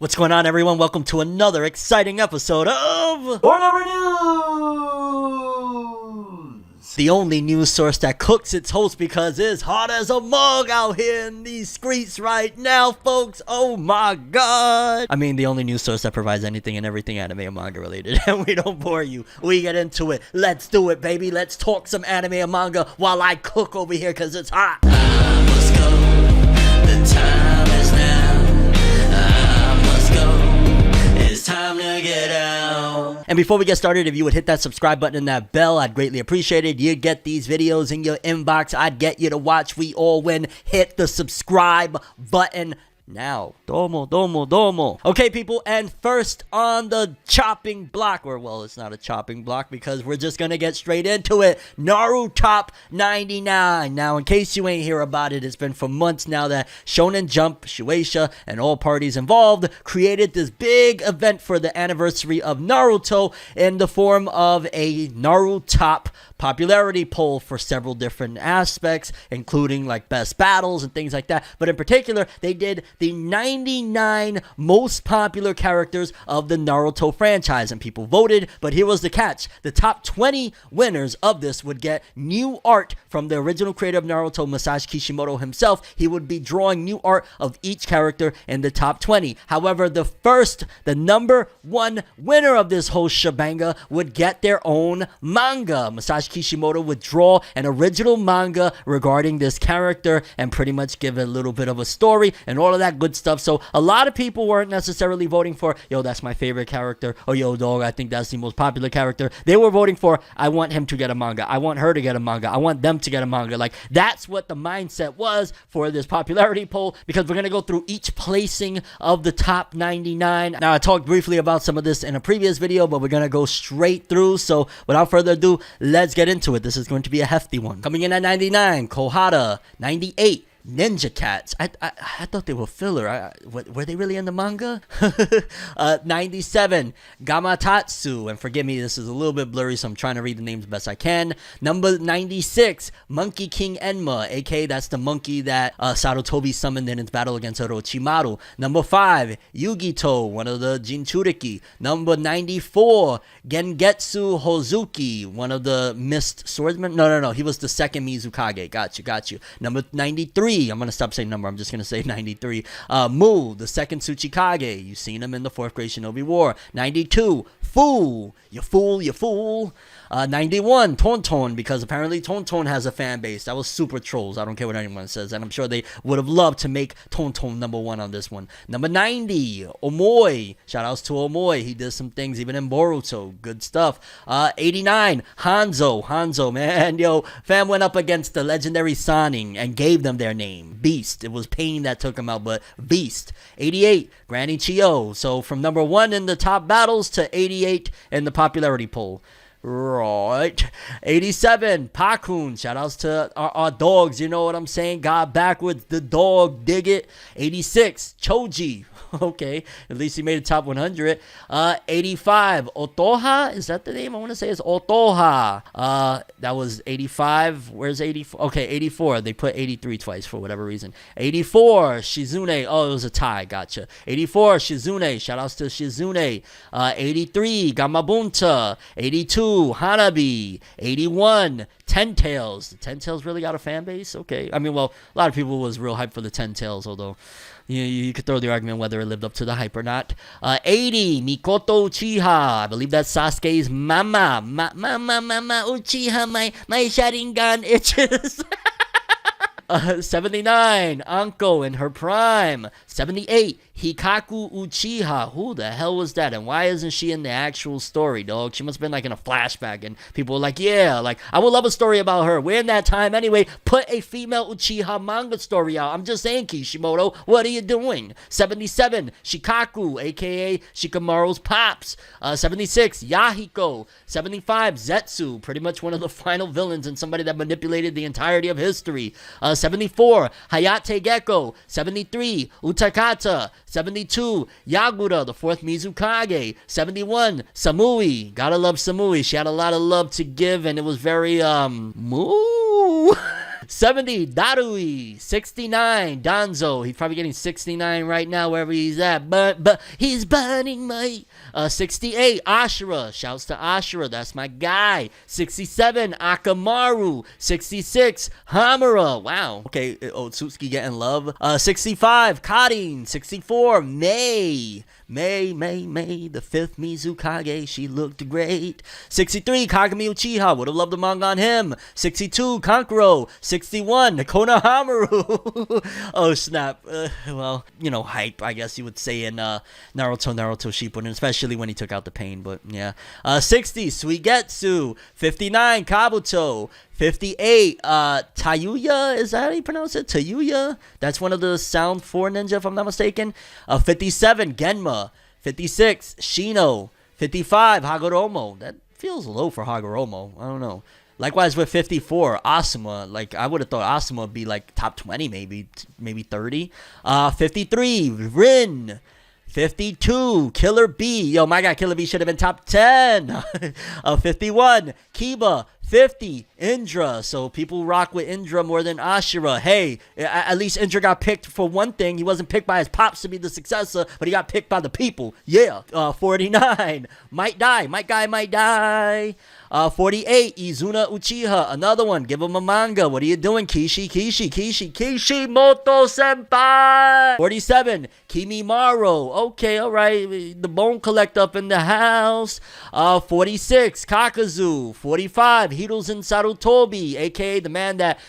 What's going on, everyone? Welcome to another exciting episode of FORNEVERNEWS, the only news source that cooks its host because it's hot as a mug out here in these streets right now, folks. Oh my god. I mean, the only news source that provides anything and everything anime and manga related. And we don't bore you. We get into it. Let's do it, baby. Let's talk some anime and manga while I cook over here because it's hot. Let's go. The time is now. It's time to get out. And before we get started, if you would hit that subscribe button and that bell, I'd greatly appreciate it. You'd get these videos in your inbox. I'd get you to watch. We all win. Hit the subscribe button now. Domo. Okay, people, and first on the chopping block, or well, it's not a chopping block because we're just gonna get straight into it. Naruto Top 99. Now, in case you ain't hear about it, it's been for months now that Shonen Jump, Shueisha, and all parties involved created this big event for the anniversary of Naruto in the form of a Naruto Top popularity poll for several different aspects, including like best battles and things like that. But in particular, they did the 99 most popular characters of the Naruto franchise, and people voted. But here was the catch: the top 20 winners of this would get new art from the original creator of Naruto, Masashi Kishimoto himself. He would be drawing new art of each character in the top 20. However, the number one winner of this whole shebanga would get their own manga. Masashi Kishimoto would draw an original manga regarding this character and pretty much give a little bit of a story and all of that good stuff. So a lot of people weren't necessarily voting for, yo, that's my favorite character, or yo, dog, I think that's the most popular character. They were voting for, I want him to get a manga, I want her to get a manga, I want them to get a manga. Like, that's what the mindset was for this popularity poll, because we're going to go through each placing of the top 99. Now, I talked briefly about some of this in a previous video, but we're going to go straight through. So without further ado, let's get into it. This is going to be a hefty one. Coming in at 99, Kohara. 98, Ninja Cats. I thought they were filler. Were they really in the manga? 97, Gamatatsu. And forgive me, this is a little bit blurry, so I'm trying to read the names best I can. Number 96, Monkey King Enma, aka that's the monkey that Sarutobi summoned in its battle against Orochimaru. Number 5, Yugito, one of the Jinchuriki. Number 94, Gengetsu Hozuki, one of the mist swordsmen. No, he was the second Mizukage. Got you. Number 93, I'm going to stop saying number. I'm just going to say 93. Mu, the second Tsuchikage. You've seen him in the 4th grade Shinobi War. 92, Fu. You fool. 91, Tonton, because apparently Tonton has a fan base. That was super trolls. I don't care what anyone says. And I'm sure they would have loved to make Tonton number 1 on this one. Number 90, Omoi. Shout outs to Omoi. He did some things even in Boruto. Good stuff. 89, Hanzo, man. Yo, fam went up against the legendary Sannin and gave them their name. Beast. It was Pain that took him out, but Beast. 88, Granny Chio. So from number 1 in the top battles to 88 in the popularity poll. Right. 87, Pakun. Shout outs to our dogs. You know what I'm saying? God backwards. The dog. Dig it. 86, Choji. Okay. At least he made the top 100. 85, Otoha. Is that the name? I want to say it's Otoha. That was 85. Where's 84? Okay, 84. They put 83 twice for whatever reason. 84, Shizune. Oh, it was a tie. Gotcha. 84, Shizune. Shout outs to Shizune. 83, Gamabunta. 82, Hanabi. 81, Ten Tails. The Ten Tails really got a fan base? Okay. I mean, well, a lot of people was real hyped for the Ten Tails, although you could throw the argument whether it lived up to the hype or not. 80, Mikoto Uchiha. I believe that's Sasuke's mama. Mama, Uchiha, my Sharingan itches. 79, Anko in her prime. 78, Hikaku Uchiha. Who the hell was that? And why isn't she in the actual story, dog? She must have been like in a flashback. And people were like, yeah, like, I would love a story about her. We're in that time anyway. Put a female Uchiha manga story out. I'm just saying, Kishimoto, what are you doing? 77, Shikaku, aka Shikamaru's pops. 76, Yahiko. 75, Zetsu. Pretty much one of the final villains and somebody that manipulated the entirety of history. 74, Hayate Gecko. 73, Utakata. 72, Yagura, the 4th Mizukage. 71, Samui. Gotta love Samui. She had a lot of love to give, and it was very, moo. 70, Darui. 69, Danzo. He's probably getting 69 right now wherever he's at. But he's burning my... 68, Ashura. Shouts to Ashura. That's my guy. 67, Akamaru. 66, Hamura. Wow. Okay, Otsutsuki getting love. 65, Karin. 64, Mei. May, the fifth Mizukage, she looked great. 63, Kagami Uchiha, would have loved the manga on him. 62, Kankuro. 61, Konohamaru. Oh, snap. Well, you know, hype, I guess you would say in Naruto Shippuden, especially when he took out the pain, but yeah. 60, Suigetsu. 59, Kabuto. 58, Tayuya, is that how you pronounce it? Tayuya? That's one of the Sound 4 ninja, if I'm not mistaken. 57, Genma. 56, Shino. 55, Hagoromo. That feels low for Hagoromo. I don't know. Likewise with 54, Asuma. Like, I would have thought Asuma would be like top 20, maybe 30. 53, Rin. 52, Killer B. Yo, my God, Killer B should have been top 10. 51, Kiba. 50, Indra. So people rock with Indra more than Ashura. Hey, at least Indra got picked for one thing. He wasn't picked by his pops to be the successor, but he got picked by the people. Yeah. 49, Might Die. 48, Izuna Uchiha. Another one. Give him a manga. What are you doing? Kishimoto Senpai. 47, Kimimaro. Okay, all right. The bone collector up in the house. 46, Kakazu. 45, Hiruzen Sarutobi, aka the man that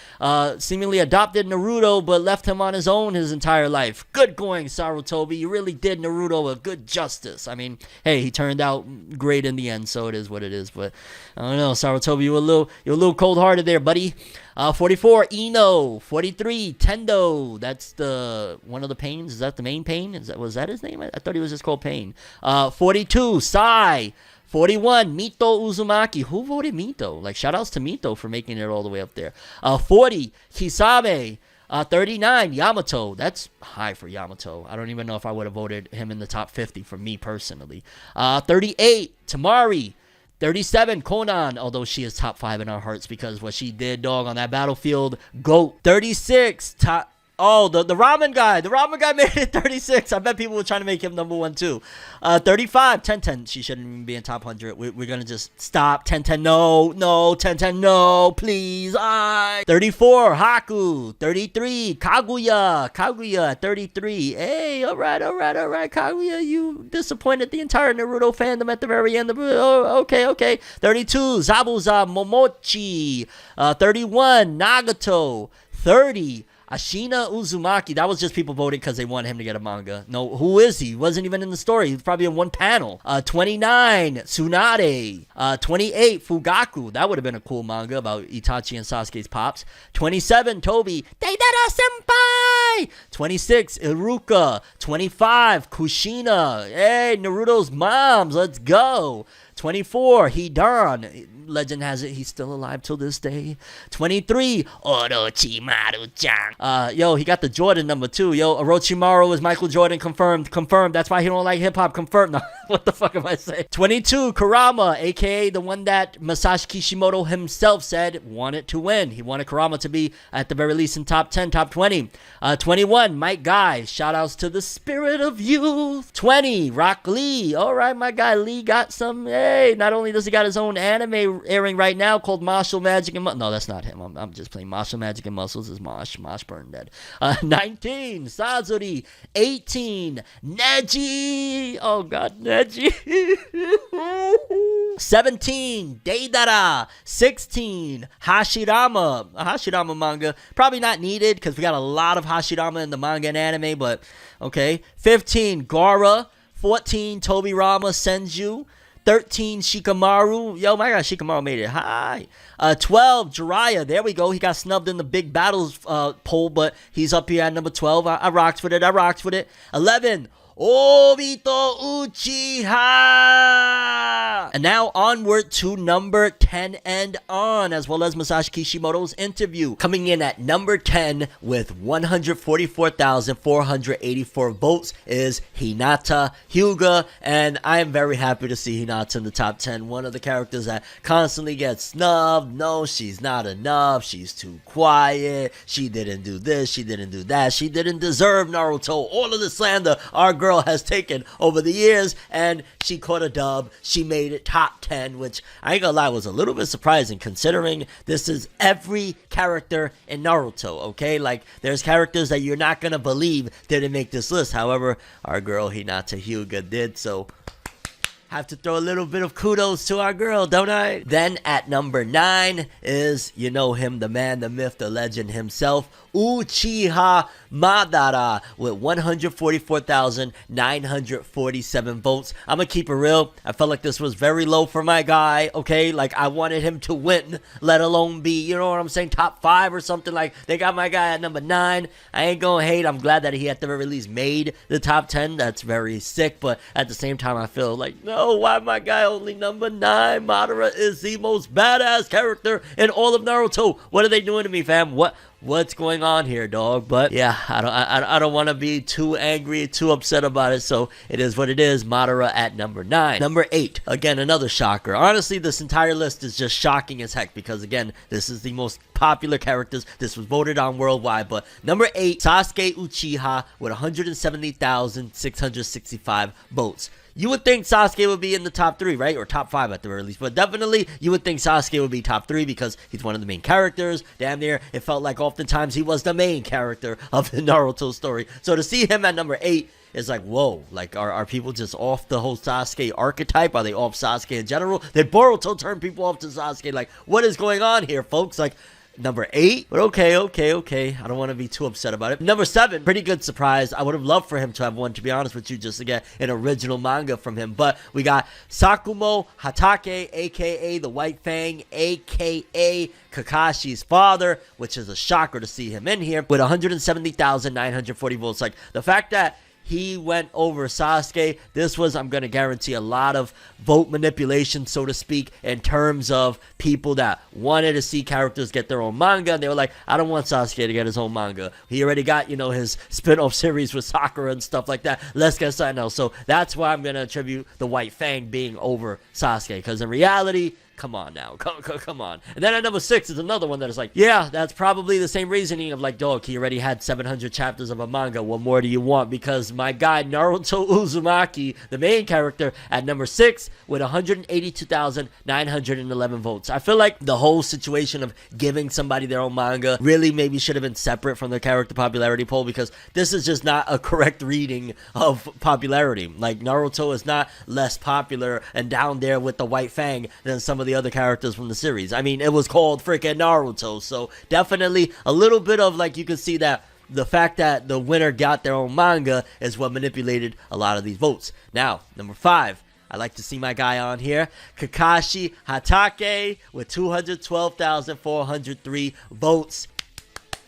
seemingly adopted Naruto but left him on his own his entire life. Good going, Sarutobi. You really did Naruto a good justice. I mean, hey, he turned out great in the end, so it is what it is. But I don't know, Sarutobi, you're a little cold-hearted there, buddy. 44, Ino. 43, Tendo. That's the one of the Pains. Is that the main Pain? Was that his name? I thought he was just called Pain. 42, Sai. 41, Mito Uzumaki. Who voted Mito? Like, shoutouts to Mito for making it all the way up there. 40, Kisame. 39, Yamato. That's high for Yamato. I don't even know if I would have voted him in the top 50 for me personally. 38, Tamari. 37, Conan, although she is top 5 in our hearts because what she did, dog, on that battlefield, GOAT. 36, the ramen guy. The ramen guy made it 36. I bet people were trying to make him number 1 too. 35, Tenten. She shouldn't even be in top 100. We're going to just stop. Tenten, no. Tenten, no. Please. 34, Haku. 33, Kaguya at 33. Hey, all right. Kaguya, you disappointed the entire Naruto fandom at the very end. Okay. 32, Zabuza Momochi. 31, Nagato. 30, Ashina Uzumaki. That was just people voting because they wanted him to get a manga. No, who is he? He wasn't even in the story. He was probably in one panel. 29, Tsunade. 28, Fugaku. That would have been a cool manga about Itachi and Sasuke's pops. 27, Tobi. Deidara Senpai. 26, Iruka. 25, Kushina. Hey, Naruto's moms. Let's go. 24, Hidan. Legend has it he's still alive till this day. 23, Orochimaru-chan. Yo, he got the Jordan number 2. Yo, Orochimaru is Michael Jordan. Confirmed. That's why he don't like hip-hop. Confirmed. No, what the fuck am I saying? 22, Kurama, aka the one that Masashi Kishimoto himself said wanted to win. He wanted Kurama to be at the very least in top 10, top 20. 21, Mike Guy. Shoutouts to the spirit of youth. 20, Rock Lee. All right, my guy Lee got some. Hey, not only does he got his own anime airing right now called Martial Magic and no, that's not him. I'm just playing Martial Magic and Muscles is Mosh Burned Dead. 19, Sazuri. 18, Neji. Oh god, Neji. 17, Deidara. 16, Hashirama. A Hashirama manga. Probably not needed because we got a lot of Hashirama in the manga and anime, but okay. 15, Gaara. 14, Tobirama Senju. 13, Shikamaru. Yo, my God, Shikamaru made it high. 12, Jiraiya. There we go. He got snubbed in the big battles poll, but he's up here at number 12. I rocks with it. 11, Obito Uchiha. And now onward to number 10 and on, as well as Masashi Kishimoto's interview. Coming in at number 10 with 144,484 votes is Hinata Hyuga, and I am very happy to see Hinata in the top 10. One of the characters that constantly gets snubbed. No, she's not enough. She's too quiet. She didn't do this. She didn't do that. She didn't deserve Naruto. All of the slander our girl has taken over the years, and she caught a dub. She made it top 10, which I ain't gonna lie was a little bit surprising considering this is every character in Naruto, okay? Like, there's characters that you're not gonna believe didn't make this list. However, our girl Hinata Hyuga did, so have to throw a little bit of kudos to our girl, don't I? Then at number 9 is, you know him, the man, the myth, the legend himself, Uchiha Madara with 144,947 votes. I'm gonna keep it real. I felt like this was very low for my guy, okay? Like, I wanted him to win, let alone be, you know what I'm saying, top 5 or something. Like, they got my guy at number 9. I ain't gonna hate. I'm glad that he at the very least made the top 10. That's very sick, but at the same time, I feel like, no, why my guy only number 9? Madara is the most badass character in all of Naruto. What are they doing to me, fam? What's going on here, dog? But yeah, I don't want to be too angry, too upset about it, so it is what it is. Madara at number 9. Number 8, again, another shocker. Honestly, this entire list is just shocking as heck because, again, this is the most popular characters. This was voted on worldwide, but number 8, Sasuke Uchiha with 170,665 votes. You would think Sasuke would be in the top 3, right? Or top 5 at the very least. But definitely, you would think Sasuke would be top 3 because he's one of the main characters. Damn near, it felt like oftentimes he was the main character of the Naruto story. So to see him at number 8 is like, whoa. Like, are people just off the whole Sasuke archetype? Are they off Sasuke in general? Did Boruto turn people off to Sasuke? Like, what is going on here, folks? Like, number 8, but okay. I don't want to be too upset about it. Number 7, pretty good surprise. I would have loved for him to have won, to be honest with you, just to get an original manga from him. But we got Sakumo Hatake, aka the White Fang, aka Kakashi's father, which is a shocker to see him in here with 170,940 votes. Like, the fact that he went over Sasuke, this was, I'm going to guarantee, a lot of vote manipulation, so to speak, in terms of people that wanted to see characters get their own manga. And they were like, I don't want Sasuke to get his own manga. He already got, you know, his spin-off series with Sakura and stuff like that. Let's get something else. So that's why I'm going to attribute the White Fang being over Sasuke. Because in reality, come on now. Come on. And then at number 6 is another one that is like, yeah, that's probably the same reasoning of like, dog, he already had 700 chapters of a manga. What more do you want? Because my guy, Naruto Uzumaki, the main character, at number 6 with 182,911 votes. I feel like the whole situation of giving somebody their own manga really maybe should have been separate from the character popularity poll, because this is just not a correct reading of popularity. Like, Naruto is not less popular and down there with the White Fang than some of the other characters from the series. I mean, it was called freaking Naruto, so definitely a little bit of, like, you can see that the fact that the winner got their own manga is what manipulated a lot of these votes. Now, number 5, I like to see my guy on here, Kakashi Hatake with 212,403 votes.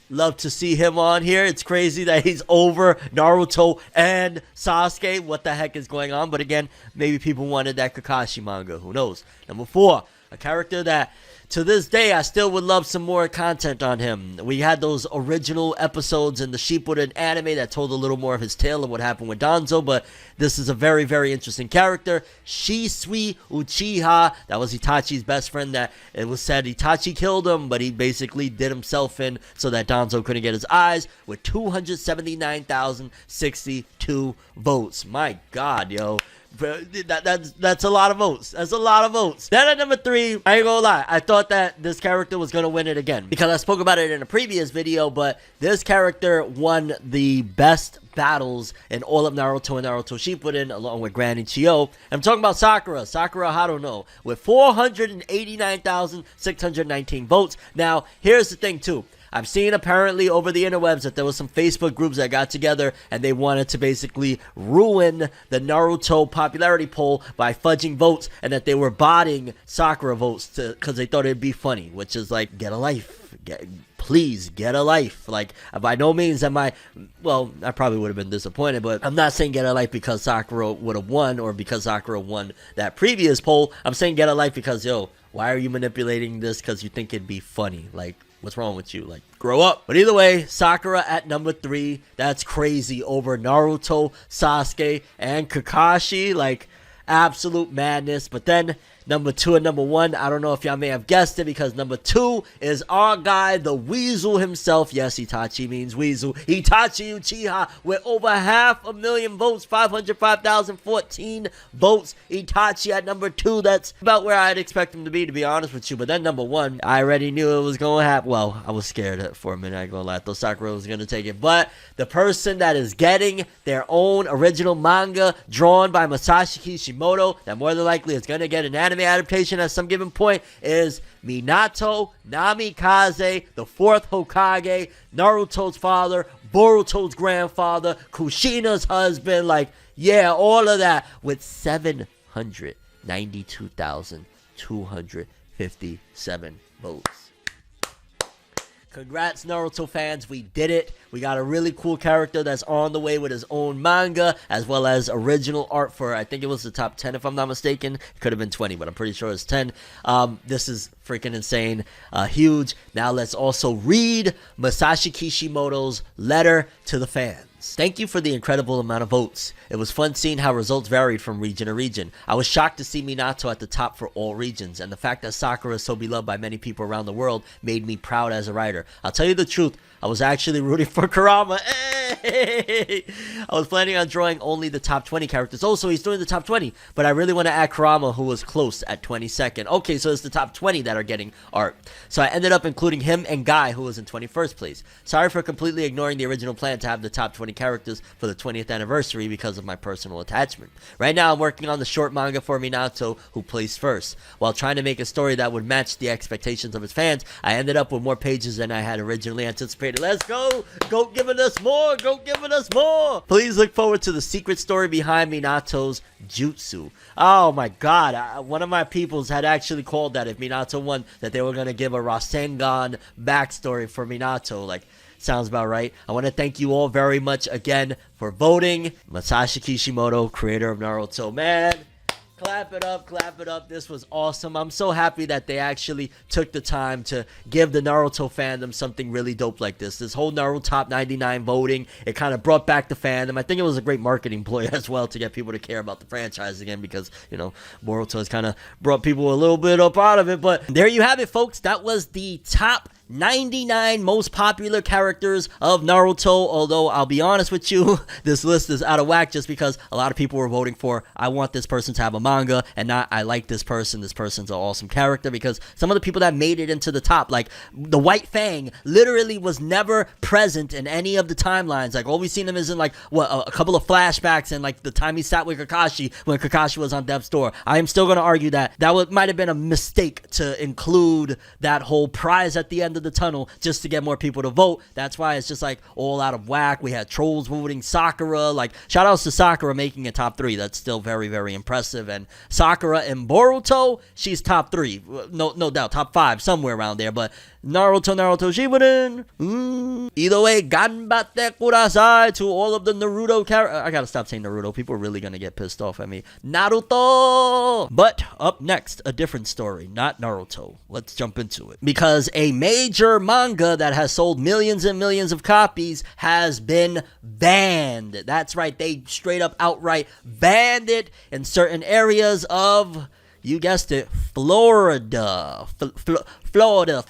Love to see him on here. It's crazy that he's over Naruto and Sasuke. What the heck is going on? But again, maybe people wanted that Kakashi manga. Who knows? Number 4, a character that to this day I still would love some more content on him. We had those original episodes in the Shippuden anime that told a little more of his tale of what happened with Danzo, but this is a very, very interesting character. Shisui Uchiha, that was Itachi's best friend that it was said Itachi killed him, but he basically did himself in so that Danzo couldn't get his eyes, with 279,062 votes. My God, yo. That's a lot of votes. That's a lot of votes. Then at number 3, I ain't gonna lie, I thought that this character was gonna win it again because I spoke about it in a previous video, but this character won the best battles in all of Naruto and Naruto Shippuden along with Granny Chiyo. I'm talking about Sakura Haruno with 489,619 votes. Now, here's the thing too. I've seen apparently over the interwebs that there was some Facebook groups that got together and they wanted to basically ruin the Naruto popularity poll by fudging votes, and that they were botting Sakura votes because they thought it'd be funny, which is like, get a life. please get a life. Like, by no means am I, well, I probably would have been disappointed, but I'm not saying get a life because Sakura would have won or because Sakura won that previous poll. I'm saying get a life because, yo, why are you manipulating this because you think it'd be funny? Like, what's wrong with you? Like, grow up. But either way, Sakura at number 3. That's crazy over Naruto, Sasuke, and Kakashi. Like, absolute madness. But then number 2 and number 1, I don't know if y'all may have guessed it, because number 2 is our guy, the Weasel himself. Yes, Itachi means Weasel. Itachi Uchiha with over 500,000 votes, 505,014 votes. Itachi at number 2. That's about where I'd expect him to be honest with you. But then number 1, I already knew it was going to happen. Well, I was scared for a minute, I ain't gonna lie. I thought Sakura was going to take it. But the person that is getting their own original manga drawn by Masashi Kishimoto, that more than likely is going to get an anime adaptation at some given point, is Minato Namikaze, the 4th Hokage, Naruto's father, Boruto's grandfather, Kushina's husband. Like, yeah, all of that, with 792,257 votes. Congrats, Naruto fans. We did it. We got a really cool character that's on the way with his own manga, as well as original art for, I think it was the top 10 if I'm not mistaken. It could have been 20, but I'm pretty sure it's 10. This is freaking insane. Huge. Now let's also read Masashi Kishimoto's letter to the fans. Thank you for the incredible amount of votes. It was fun seeing how results varied from region to region. I was shocked to see Minato at the top for all regions, and the fact that Sakura is so beloved by many people around the world made me proud as a writer. I'll tell you the truth, I was actually rooting for Kurama. Hey! I was planning on drawing only the top 20 characters. Oh, so he's doing the top 20, but I really want to add Kurama, who was close at 22nd. Okay, so it's the top 20 that are getting art. So I ended up including him and Guy, who was in 21st place. Sorry for completely ignoring the original plan to have the top 20 characters for the 20th anniversary because of my personal attachment. Right now, I'm working on the short manga for Minato, who placed first. While trying to make a story that would match the expectations of his fans, I ended up with more pages than I had originally anticipated. Let's go! Go giving us more! Go giving us more! Please look forward to the secret story behind Minato's jutsu. Oh my god, one of my peoples had actually called that if Minato won, that they were going to give a Rasengan backstory for Minato. Like, sounds about right. I want to thank you all very much again for voting. Masashi Kishimoto, creator of Naruto. Man, clap it up, clap it up. This was awesome. I'm so happy that they actually took the time to give the Naruto fandom something really dope like this. This whole Naruto Top 99 voting, it kind of brought back the fandom. I think it was a great marketing ploy as well to get people to care about the franchise again, because, you know, Boruto has kind of brought people a little bit up out of it. But there you have it, folks. That was the top 99 most popular characters of Naruto. Although I'll be honest with you, this list is out of whack just because a lot of people were voting for, I want this person to have a manga, and not, I like this person's an awesome character. Because some of the people that made it into the top, like the White Fang, literally was never present in any of the timelines. Like, all we've seen him is in, like, what, a couple of flashbacks, and like the time he sat with Kakashi when Kakashi was on death's door. I am still going to argue that might have been a mistake to include that whole prize at the end of the tunnel just to get more people to vote. That's why it's just like all out of whack. We had trolls voting Sakura. Like, shout outs to Sakura making it top 3. That's still very, very impressive. And Sakura and Boruto, she's top 3, no doubt, top 5, somewhere around there. But Naruto Shippuden, either way, ganbatte kudasai to all of the Naruto characters. I gotta stop saying Naruto. People are really gonna get pissed off at me. Naruto! But up next, a different story, not Naruto. Let's jump into it. Because a major manga that has sold millions and millions of copies has been banned. That's right, they straight up outright banned it in certain areas of, you guessed it, Florida. Florida.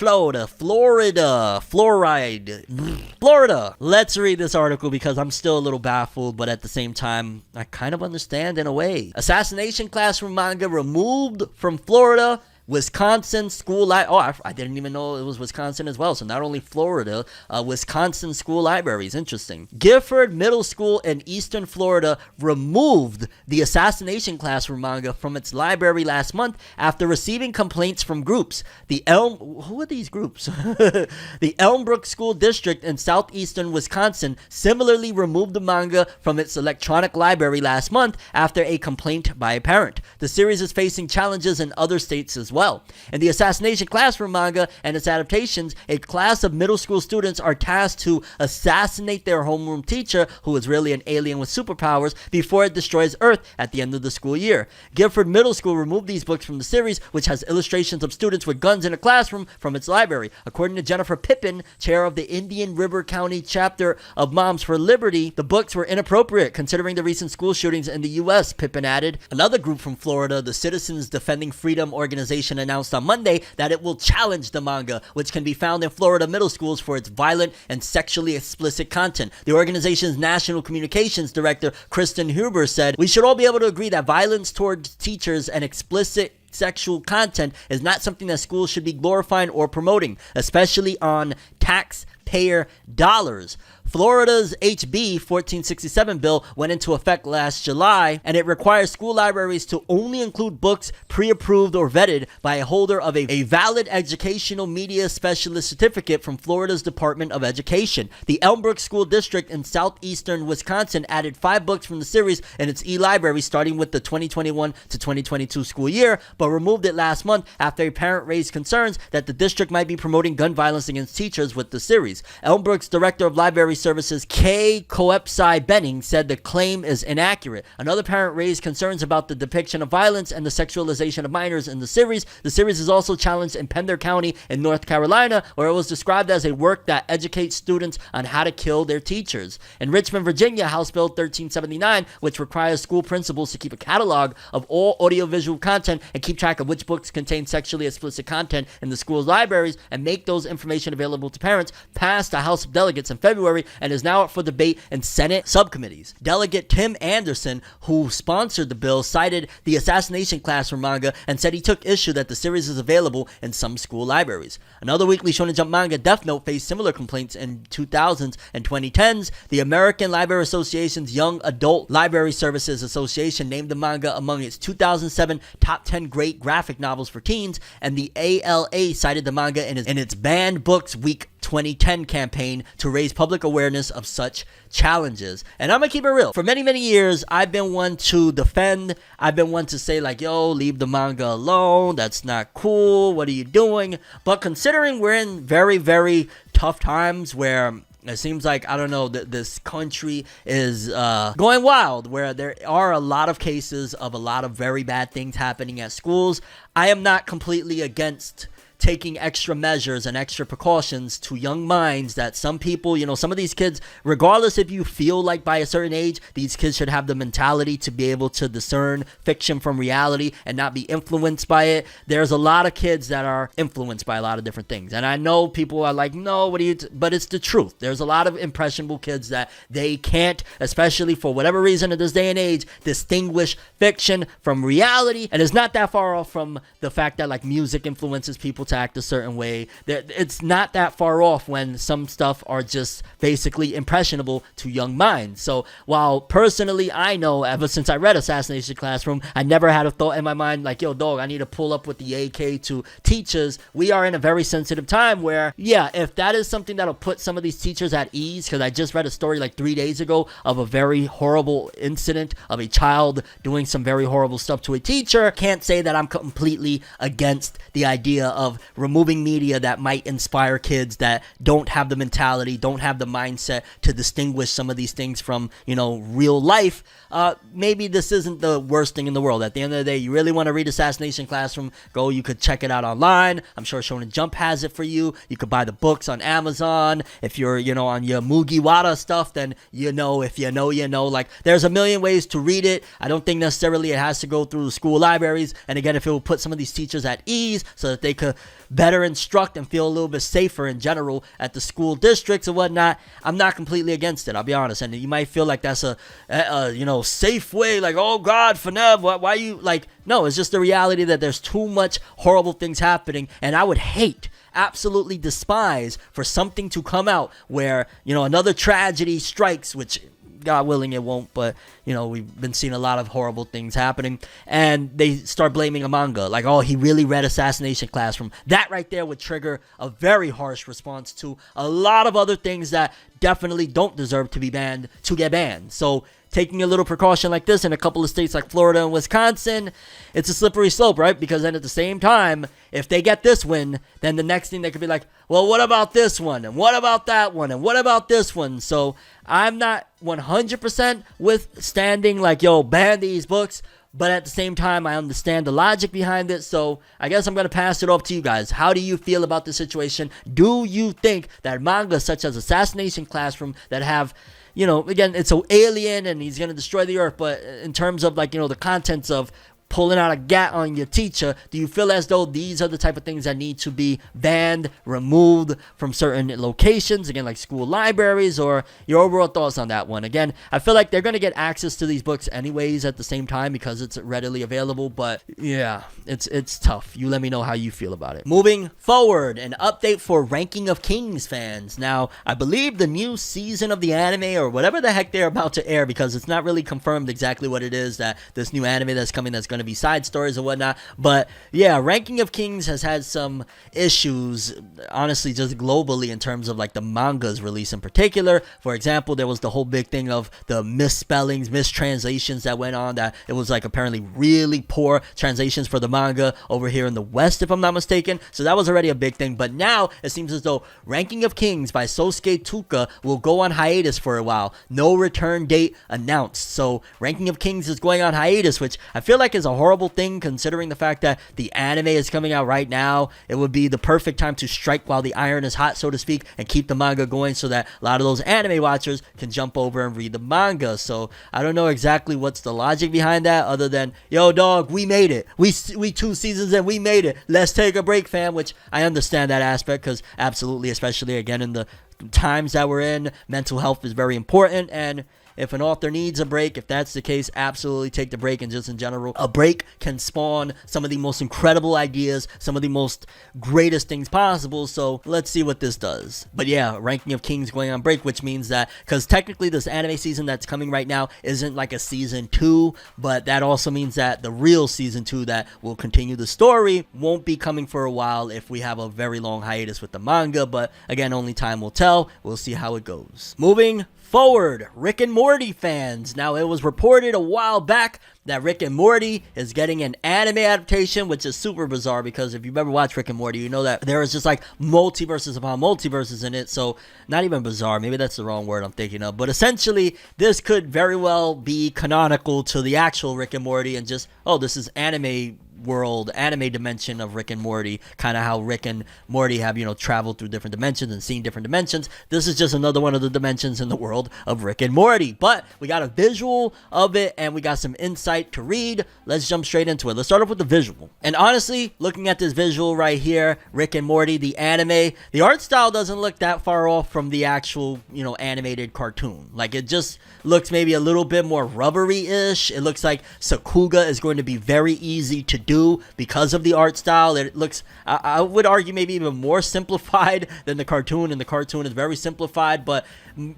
Let's read this article because I'm still a little baffled, but at the same time, I kind of understand in a way. Assassination Classroom manga removed from Florida. Wisconsin school I didn't even know it was Wisconsin as well. So not only Florida, Wisconsin school libraries. Interesting. Gifford Middle School in Eastern Florida removed the Assassination Classroom manga from its library last month after receiving complaints from groups. Who are these groups? The Elmbrook School District in southeastern Wisconsin similarly removed the manga from its electronic library last month after a complaint by a parent. The series is facing challenges in other states as well. In the Assassination Classroom manga and its adaptations, a class of middle school students are tasked to assassinate their homeroom teacher, who is really an alien with superpowers, before it destroys Earth at the end of the school year. Guilford Middle School removed these books from the series, which has illustrations of students with guns in a classroom, from its library. According to Jennifer Pippin, chair of the Indian River County chapter of Moms for Liberty, the books were inappropriate considering the recent school shootings in the U.S., Pippin added. Another group from Florida, the Citizens Defending Freedom organization, announced on Monday that it will challenge the manga, which can be found in Florida middle schools, for its violent and sexually explicit content. The organization's national communications director, Kristen Huber, said, "We should all be able to agree that violence towards teachers and explicit sexual content is not something that schools should be glorifying or promoting, especially on taxpayer dollars." Florida's HB 1467 bill went into effect last July, and it requires school libraries to only include books pre-approved or vetted by a holder of a valid educational media specialist certificate from Florida's Department of Education. The Elmbrook School District in southeastern Wisconsin added 5 books from the series in its e-library starting with the 2021 to 2022 school year, but removed it last month after a parent raised concerns that the district might be promoting gun violence against teachers with the series. Elmbrook's director of library services, Kay Coepsai Benning, said the claim is inaccurate. Another parent raised concerns about the depiction of violence and the sexualization of minors in the series. The series is also challenged in Pender County in North Carolina, where it was described as a work that educates students on how to kill their teachers. In Richmond, Virginia, House Bill 1379, which requires school principals to keep a catalog of all audiovisual content and keep track of which books contain sexually explicit content in the school's libraries and make those information available to parents, passed the House of Delegates in February and is now up for debate in Senate subcommittees. Delegate Tim Anderson, who sponsored the bill, cited the Assassination Classroom manga and said he took issue that the series is available in some school libraries. Another Weekly Shonen Jump manga, Death Note, faced similar complaints in 2000s and 2010s. The American Library Association's Young Adult Library Services Association named the manga among its 2007 top 10 great graphic novels for teens, and the ALA cited the manga in its Banned Books Week 2010 campaign to raise public awareness of such challenges. And I'm gonna keep it real. For many, many years, I've been one to defend. I've been one to say, like, yo, leave the manga alone. That's not cool. What are you doing? But considering we're in very, very tough times where it seems like, I don't know, this country is going wild, where there are a lot of cases of a lot of very bad things happening at schools, I am not completely against taking extra measures and extra precautions to young minds that some people, you know, some of these kids, regardless if you feel like by a certain age, these kids should have the mentality to be able to discern fiction from reality and not be influenced by it. There's a lot of kids that are influenced by a lot of different things. And I know people are like, no, what are you, but it's the truth. There's a lot of impressionable kids that they can't, especially for whatever reason in this day and age, distinguish fiction from reality. And it's not that far off from the fact that like music influences people to act a certain way. It's not that far off when some stuff are just basically impressionable to young minds. So while personally I know ever since I read Assassination Classroom, I never had a thought in my mind like, yo dog, I need to pull up with the AK to teachers. We are in a very sensitive time where, yeah, if that is something that'll put some of these teachers at ease, because I just read a story like 3 days ago of a very horrible incident of a child doing some very horrible stuff to a teacher, can't say that I'm completely against the idea of removing media that might inspire kids that don't have the mentality, don't have the mindset to distinguish some of these things from, you know, real life. Maybe this isn't the worst thing in the world. At the end of the day, you really want to read Assassination Classroom, go, you could check it out online. I'm sure Shonen Jump has it for you. You could buy the books on Amazon. If you're, you know, on your Mugiwara stuff, then you know, if you know, you know, like there's a million ways to read it. I don't think necessarily it has to go through school libraries. And again, if it will put some of these teachers at ease so that they could better instruct and feel a little bit safer in general at the school districts and whatnot, I'm not completely against it, I'll be honest. And you might feel like that's a you know, safe way, like, oh God, FORNEV, why you, like, no, it's just the reality that there's too much horrible things happening, and I would hate, absolutely despise for something to come out where, you know, another tragedy strikes, which God willing it won't, but you know, we've been seeing a lot of horrible things happening, and they start blaming a manga like, oh, he really read Assassination Classroom. That right there would trigger a very harsh response to a lot of other things that definitely don't deserve to be banned to get banned. So taking a little precaution like this in a couple of states like Florida and Wisconsin, it's a slippery slope, right? Because then at the same time, if they get this win, then the next thing they could be like, well, what about this one? And what about that one? And what about this one? So I'm not 100% withstanding like, yo, ban these books. But at the same time, I understand the logic behind it. So I guess I'm going to pass it off to you guys. How do you feel about the situation? Do you think that manga such as Assassination Classroom that have, you know, again, it's an alien and he's going to destroy the earth. But in terms of like, you know, the contents of pulling out a gat on your teacher, do you feel as though these are the type of things that need to be banned, removed from certain locations, again, like school libraries, or your overall thoughts on that one? Again, I feel like they're going to get access to these books anyways at the same time because it's readily available, but yeah, it's tough. You let me know how you feel about it. Moving forward, an update for Ranking of Kings fans. Now, I believe the new season of the anime, or whatever the heck they're about to air, because it's not really confirmed exactly what it is, that this new anime that's coming that's going to be side stories or whatnot, but yeah, Ranking of Kings has had some issues, honestly, just globally in terms of like the manga's release in particular. For example, there was the whole big thing of the misspellings, mistranslations that went on, that it was like apparently really poor translations for the manga over here in the West, if I'm not mistaken. So that was already a big thing, but now it seems as though Ranking of Kings by Sosuke Tuka will go on hiatus for a while. No return date announced. So Ranking of Kings is going on hiatus, which I feel like is a horrible thing considering the fact that the anime is coming out right now. It would be the perfect time to strike while the iron is hot, so to speak, and keep the manga going so that a lot of those anime watchers can jump over and read the manga. So I don't know exactly what's the logic behind that, other than, yo dog, we made it, we 2 seasons and we made it, let's take a break, fam. Which I understand that aspect, because absolutely, especially again in the times that we're in, mental health is very important, and if an author needs a break, if that's the case, absolutely take the break. And just in general, a break can spawn some of the most incredible ideas, some of the most greatest things possible. So let's see what this does. But yeah, Ranking of Kings going on break, which means that, because technically this anime season that's coming right now isn't like a season 2, but that also means that the real season 2 that will continue the story won't be coming for a while if we have a very long hiatus with the manga. But again, only time will tell. We'll see how it goes. Moving forward, Rick and Morty fans. Now, it was reported a while back that Rick and Morty is getting an anime adaptation, which is super bizarre, because if you've ever watched Rick and Morty, you know that there is just like multiverses upon multiverses in it. So not even bizarre, maybe that's the wrong word I'm thinking of, but essentially this could very well be canonical to the actual Rick and Morty, and just, oh, this is anime world, anime dimension of Rick and Morty, kind of how Rick and Morty have, you know, traveled through different dimensions and seen different dimensions. This is just another one of the dimensions in the world of Rick and Morty, but we got a visual of it and we got some insight to read. Let's jump straight into it. Let's start off with the visual. And honestly, looking at this visual right here, Rick and Morty, the anime, the art style doesn't look that far off from the actual, you know, animated cartoon. Like, it just looks maybe a little bit more rubbery-ish. It looks like Sakuga is going to be very easy to do because of the art style. It looks, I would argue, maybe even more simplified than the cartoon, and the cartoon is very simplified, but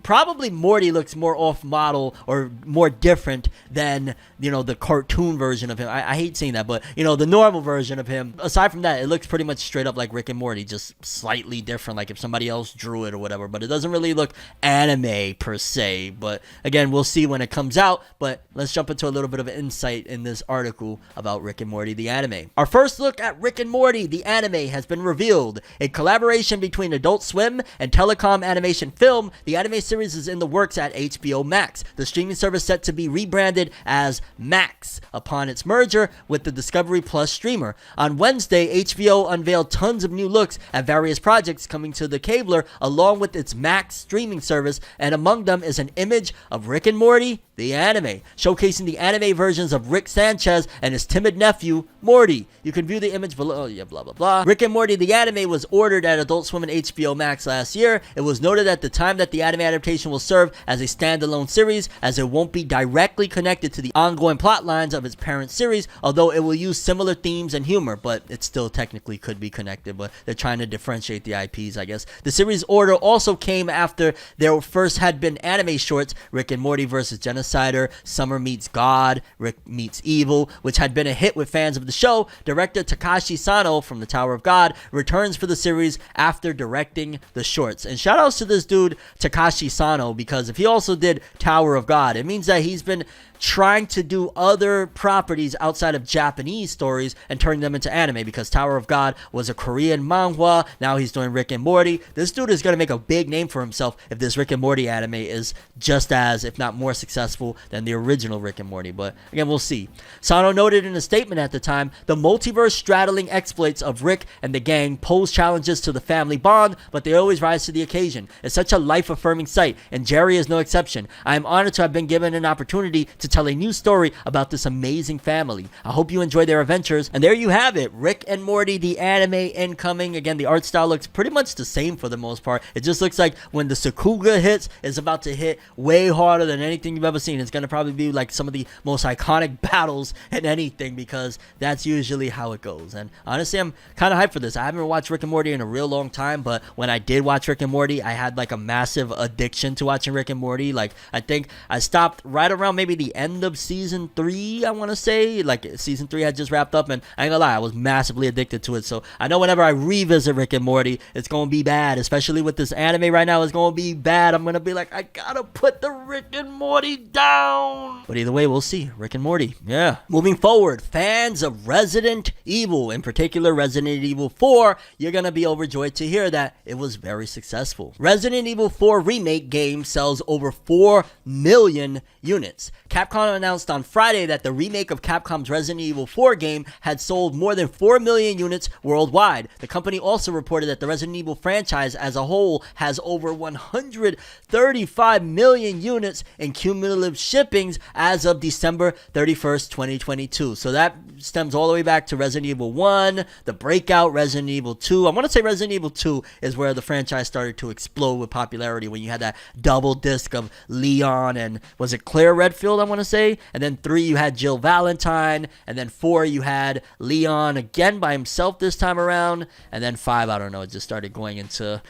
probably Morty looks more off model or more different than, you know, the cartoon version of him. I hate saying that, but, you know, the normal version of him. Aside from that, it looks pretty much straight up like Rick and Morty, just slightly different, like if somebody else drew it or whatever, but it doesn't really look anime per se. But again, we'll see when it comes out. But let's jump into a little bit of insight in this article about Rick and Morty, the anime. Our first look at Rick and Morty, the anime, has been revealed. A collaboration between Adult Swim and Telecom Animation Film, the anime series is in the works at HBO Max. The streaming service set to be rebranded as Max upon its merger with the Discovery Plus streamer. On Wednesday, HBO unveiled tons of new looks at various projects coming to the cabler along with its Max streaming service, and among them is an image of Rick and Morty, the anime, showcasing the anime versions of Rick Sanchez and his timid nephew, Morty. You can view the image below. Oh, yeah, blah, blah, blah. Rick and Morty, the anime, was ordered at Adult Swim and HBO Max last year. It was noted at the time that the anime adaptation will serve as a standalone series, as it won't be directly connected to the ongoing plot lines of its parent series, although it will use similar themes and humor, but it still technically could be connected, but they're trying to differentiate the IPs, I guess. The series order also came after there first had been anime shorts, Rick and Morty vs. Genesis genocider, Summer meets God, Rick meets evil, which had been a hit with fans of the show. Director Takashi Sano from the Tower of God returns for the series after directing the shorts. And shout outs to this dude, Takashi Sano, because if he also did Tower of God, it means that he's been trying to do other properties outside of Japanese stories and turning them into anime, because Tower of God was a Korean manhwa. Now he's doing Rick and Morty. This dude is going to make a big name for himself if this Rick and Morty anime is just as, if not more successful than the original Rick and Morty. But again, we'll see. Sano noted in a statement at the time, the multiverse straddling exploits of Rick and the gang pose challenges to the family bond, but they always rise to the occasion. It's such a life-affirming sight, and Jerry is no exception. I am honored to have been given an opportunity to tell a new story about this amazing family. I hope you enjoy their adventures. And there you have it, Rick and Morty, the anime incoming. Again, the art style looks pretty much the same for the most part. It just looks like when the Sakuga hits, it's about to hit way harder than anything you've ever seen. It's going to probably be like some of the most iconic battles in anything, because that's usually how it goes. And honestly, I'm kind of hyped for this. I haven't watched Rick and Morty in a real long time, but when I did watch Rick and Morty, I had like a massive addiction to watching Rick and Morty. Like, I think I stopped right around maybe the end of season 3, I want to say. Like, season 3 had just wrapped up, and I ain't gonna lie, I was massively addicted to it. So I know whenever I revisit Rick and Morty, it's gonna be bad, especially with this anime right now. It's gonna be bad. I'm gonna be like, I gotta put the Rick and Morty down. But either way, we'll see. Rick and Morty, yeah. Moving forward, fans of Resident Evil, in particular Resident Evil 4, you're gonna be overjoyed to hear that it was very successful. Resident Evil 4 remake game sells over 4 million units. Capcom announced on Friday that the remake of Capcom's Resident Evil 4 game had sold more than 4 million units worldwide. The company also reported that the Resident Evil franchise as a whole has over 135 million units in cumulative shippings as of December 31st, 2022. So that stems all the way back to Resident Evil 1, the breakout, Resident Evil 2. I want to say Resident Evil 2 is where the franchise started to explode with popularity, when you had that double disc of Leon and, was it Claire Redfield, I want to say? And then 3, you had Jill Valentine. And then 4, you had Leon again by himself this time around. And then 5, I don't know, it just started going into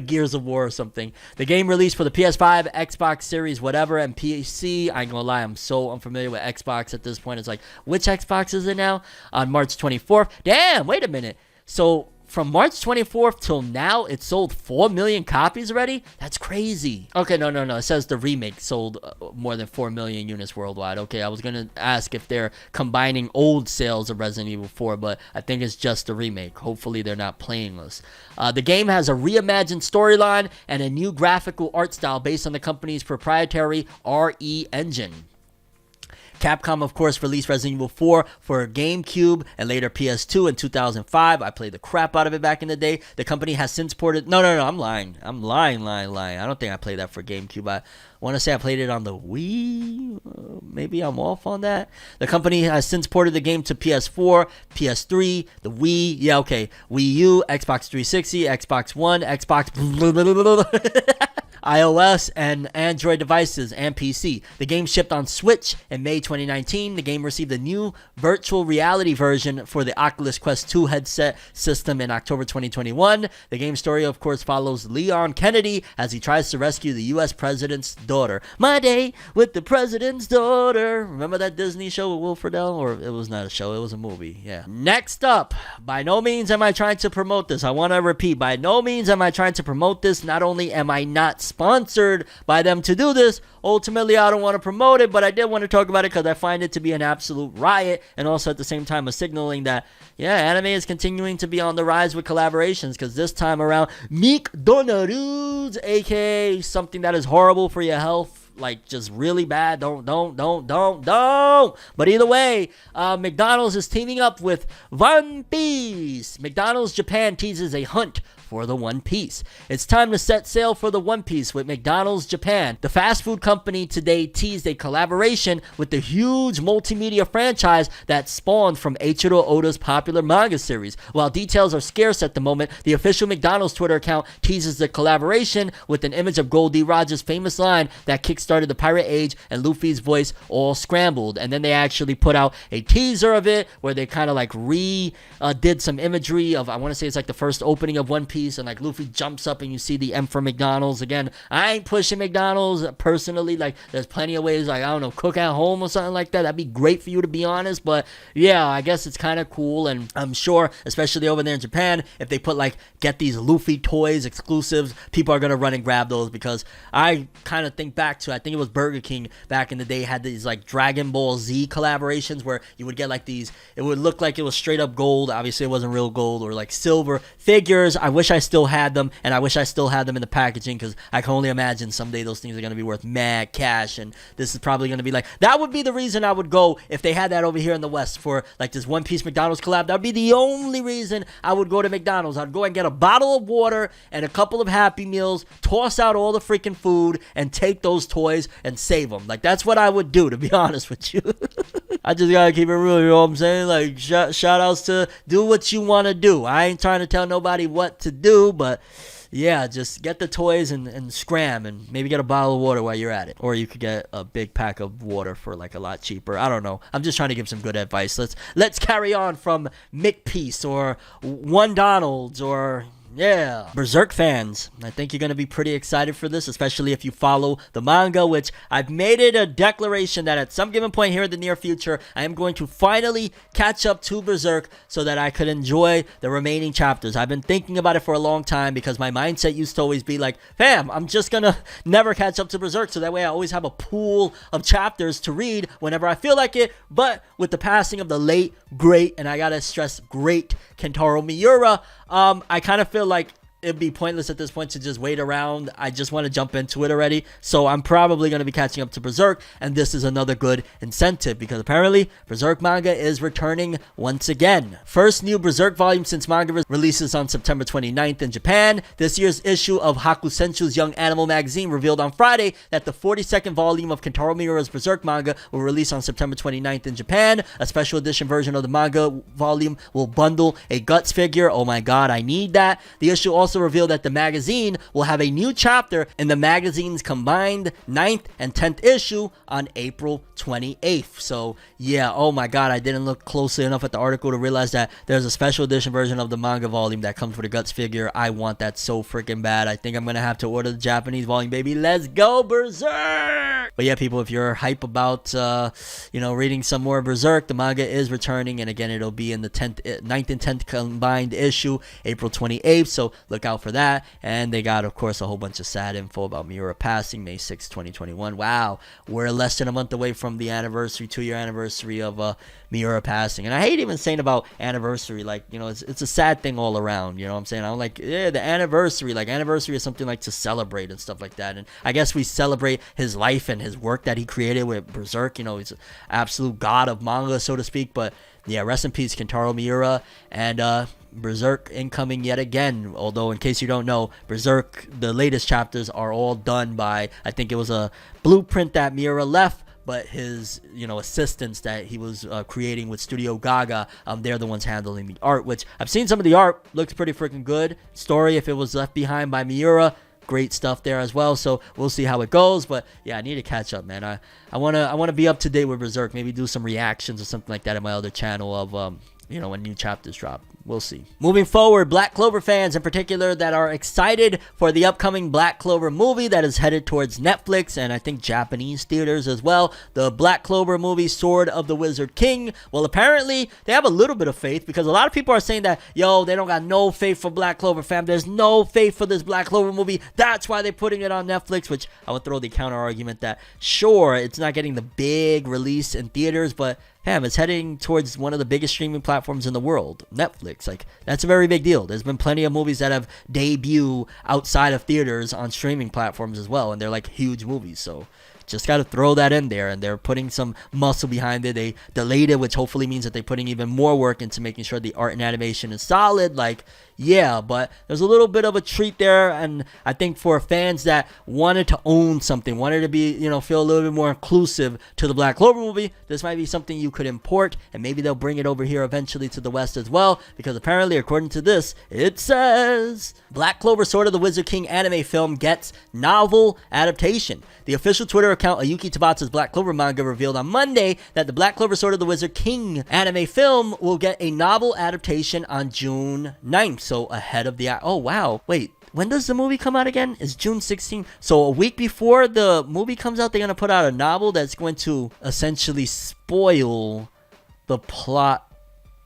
Gears of War or something. The game released for the PS5, Xbox Series, whatever, and PC. I ain't gonna lie, I'm so unfamiliar with Xbox at this point. It's like, which Xbox is it now? On March 24th. Damn, wait a minute. So from March 24th till now, it sold 4 million copies already? That's crazy. Okay, no. It says the remake sold more than 4 million units worldwide. Okay, I was going to ask if they're combining old sales of Resident Evil 4, but I think it's just the remake. Hopefully, they're not playing us. The game has a reimagined storyline and a new graphical art style based on the company's proprietary RE engine. Capcom, of course, released Resident Evil 4 for GameCube and later PS2 in 2005. I played the crap out of it back in the day. The company has since ported... No, I'm lying. I'm lying. I don't think I played that for GameCube. I want to say I played it on the Wii. Maybe I'm off on that. The company has since ported the game to PS4, PS3, the Wii. Yeah, okay. Wii U, Xbox 360, Xbox One, Xbox... iOS and Android devices and PC. The game shipped on Switch in May 2019. The game received a new virtual reality version for the Oculus Quest 2 headset system in October 2021. The game's story, of course, follows Leon Kennedy as he tries to rescue the U.S. president's daughter. My Day with the President's Daughter. Remember that Disney show with Will Friedle? Or it was not a show, it was a movie. Yeah. Next up, by no means am I trying to promote this. I want to repeat, by no means am I trying to promote this. Not only am I not sponsored by them to do this, ultimately I don't want to promote it, but I did want to talk about it because I find it to be an absolute riot, and also at the same time a signaling that, yeah, anime is continuing to be on the rise with collaborations, because this time around, Mcdonalds, aka something that is horrible for your health, like just really bad. Don't. But either way, McDonald's is teaming up with One Piece. McDonald's Japan teases a hunt for the One Piece. It's time to set sail for the One Piece with McDonald's Japan. The fast food company today teased a collaboration with the huge multimedia franchise that spawned from Eiichiro Oda's popular manga series. While details are scarce at the moment, the official McDonald's Twitter account teases the collaboration with an image of Goldie Roger's famous line that kickstarted the pirate age and Luffy's voice all scrambled. And then they actually put out a teaser of it where they kind of like did some imagery of, I want to say it's like the first opening of One Piece Piece, and like Luffy jumps up and you see the M for McDonald's. Again, I ain't pushing McDonald's personally. Like, there's plenty of ways, like, I don't know, cook at home or something like that. That'd be great for you, to be honest. But yeah, I guess it's kind of cool, and I'm sure, especially over there in Japan, if they put like get these Luffy toys exclusives, people are gonna run and grab those, because I kind of think back to, I think it was Burger King back in the day had these like Dragon Ball Z collaborations where you would get like these, it would look like it was straight up gold, obviously it wasn't real gold, or like silver figures. I wish I still had them, and I wish I still had them in the packaging, because I can only imagine someday those things are going to be worth mad cash, and this is probably going to be like, that would be the reason I would go if they had that over here in the West for like this One Piece McDonald's collab. That would be the only reason I would go to McDonald's. I'd go and get a bottle of water and a couple of Happy Meals, toss out all the freaking food, and take those toys and save them. Like, that's what I would do, to be honest with you. I just gotta keep it real, you know what I'm saying? Like, shout outs to do what you want to do. I ain't trying to tell nobody what to do, but yeah, just get the toys and scram, and maybe get a bottle of water while you're at it. Or you could get a big pack of water for like a lot cheaper. I don't know. I'm just trying to give some good advice. Let's carry on from McPiece or One Donald's or... yeah, Berserk fans, I think you're going to be pretty excited for this, especially if you follow the manga, which I've made it a declaration that at some given point here in the near future, I am going to finally catch up to Berserk so that I could enjoy the remaining chapters. I've been thinking about it for a long time, because my mindset used to always be like, fam, I'm just going to never catch up to Berserk, so that way I always have a pool of chapters to read whenever I feel like it. But with the passing of the late, great, and I got to stress great, Kentaro Miura, I kind of feel like it'd be pointless at this point to just wait around. I just want to jump into it already. So I'm probably going to be catching up to Berserk, and this is another good incentive, because apparently Berserk manga is returning once again. First new Berserk volume since manga releases on September 29th in Japan. This year's issue of Hakusenshu's Young Animal magazine revealed on Friday that the 42nd volume of Kentaro Miura's Berserk manga will release on September 29th in Japan. A special edition version of the manga volume will bundle a Guts figure. Oh my god, I need that. The issue also revealed that the magazine will have a new chapter in the magazine's combined 9th and 10th issue on April 28th. So yeah, oh my god, I didn't look closely enough at the article to realize that there's a special edition version of the manga volume that comes with a Guts figure. I want that so freaking bad. I think I'm gonna have to order the Japanese volume, baby. Let's go Berserk! But yeah, people, if you're hype about reading some more Berserk, the manga is returning, and again, it'll be in the 9th and 10th combined issue, April 28th. So look out for that. And they got, of course, a whole bunch of sad info about Miura passing May 6, 2021. Wow, we're less than a month away from the anniversary, 2-year anniversary of Miura passing. And I hate even saying about anniversary, like, it's a sad thing all around, you know what I'm saying? I'm like, yeah, the anniversary, like, anniversary is something like to celebrate and stuff like that. And I guess we celebrate his life and his work that he created with Berserk. He's an absolute god of manga, so to speak. But yeah, rest in peace, Kentaro Miura. And Berserk incoming yet again. Although, in case you don't know, Berserk, the latest chapters are all done by, I think it was a blueprint that Miura left, but his assistants that he was creating with Studio Gaga, they're the ones handling the art, which I've seen some of the art, looks pretty freaking good. Story, if it was left behind by Miura, great stuff there as well. So we'll see how it goes. But yeah, I need to catch up, man. I wanna be up to date with Berserk. Maybe do some reactions or something like that in my other channel of when new chapters drop. We'll see. Moving forward, Black Clover fans in particular that are excited for the upcoming Black Clover movie that is headed towards Netflix and I think Japanese theaters as well. The Black Clover movie, Sword of the Wizard King. Well, apparently they have a little bit of faith, because a lot of people are saying that, yo, they don't got no faith for Black Clover, fam. There's no faith for this Black Clover movie. That's why they're putting it on Netflix, which I would throw the counter argument that, sure, it's not getting the big release in theaters, but fam, it's heading towards one of the biggest streaming platforms in the world, Netflix. Like, that's a very big deal. There's been plenty of movies that have debuted outside of theaters on streaming platforms as well, and they're like huge movies. So just got to throw that in there, and they're putting some muscle behind it. They delayed it, which hopefully means that they're putting even more work into making sure the art and animation is solid. Like, yeah, but there's a little bit of a treat there, and I think for fans that wanted to own something, wanted to be, feel a little bit more inclusive to the Black Clover movie, this might be something you could import, and maybe they'll bring it over here eventually to the West as well, because apparently, according to this, it says Black Clover Sword of the Wizard King anime film gets novel adaptation. The official Twitter account of Yuki Tabata's Black Clover manga revealed on Monday that the Black Clover Sword of the Wizard King anime film will get a novel adaptation on June 9th, so ahead of the... Oh, wow. Wait, when does the movie come out again? It's June 16th. So a week before the movie comes out, they're going to put out a novel that's going to essentially spoil the plot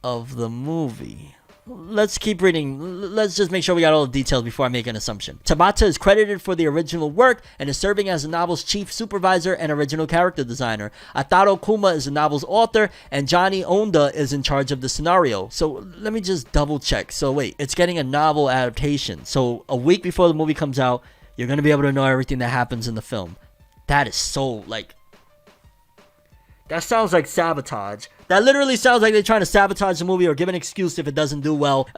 of the movie. Let's keep reading. Let's just make sure we got all the details before I make an assumption. Tabata is credited for the original work and is serving as the novel's chief supervisor and original character designer. Ataro Kuma is the novel's author, and Johnny Onda is in charge of the scenario. So let me just double check. So wait, it's getting a novel adaptation. So a week before the movie comes out, you're going to be able to know everything that happens in the film. That is so, like... That sounds like sabotage. That literally sounds like they're trying to sabotage the movie or give an excuse if it doesn't do well.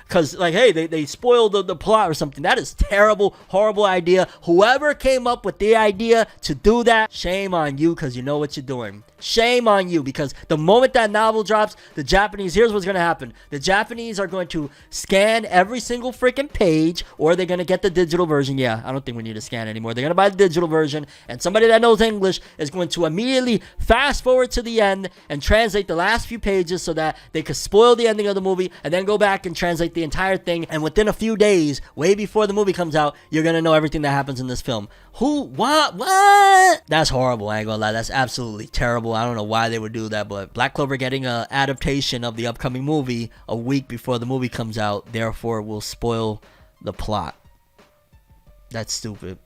Because, like, hey, they spoiled the plot or something. That is terrible, horrible idea. Whoever came up with the idea to do that, shame on you, because you know what you're doing. Shame on you, because the moment that novel drops, the Japanese, here's what's going to happen. The Japanese are going to scan every single freaking page, or they're going to get the digital version. Yeah, I don't think we need to scan anymore. They're going to buy the digital version, and somebody that knows English is going to immediately fast forward to the end and translate the last few pages so that they could spoil the ending of the movie and then go back and translate the entire thing. And within a few days, way before the movie comes out, you're going to know everything that happens in this film. Who? What? That's horrible. I ain't gonna lie. That's absolutely terrible. I don't know why they would do that, but Black Clover getting an adaptation of the upcoming movie a week before the movie comes out, therefore will spoil the plot. That's stupid.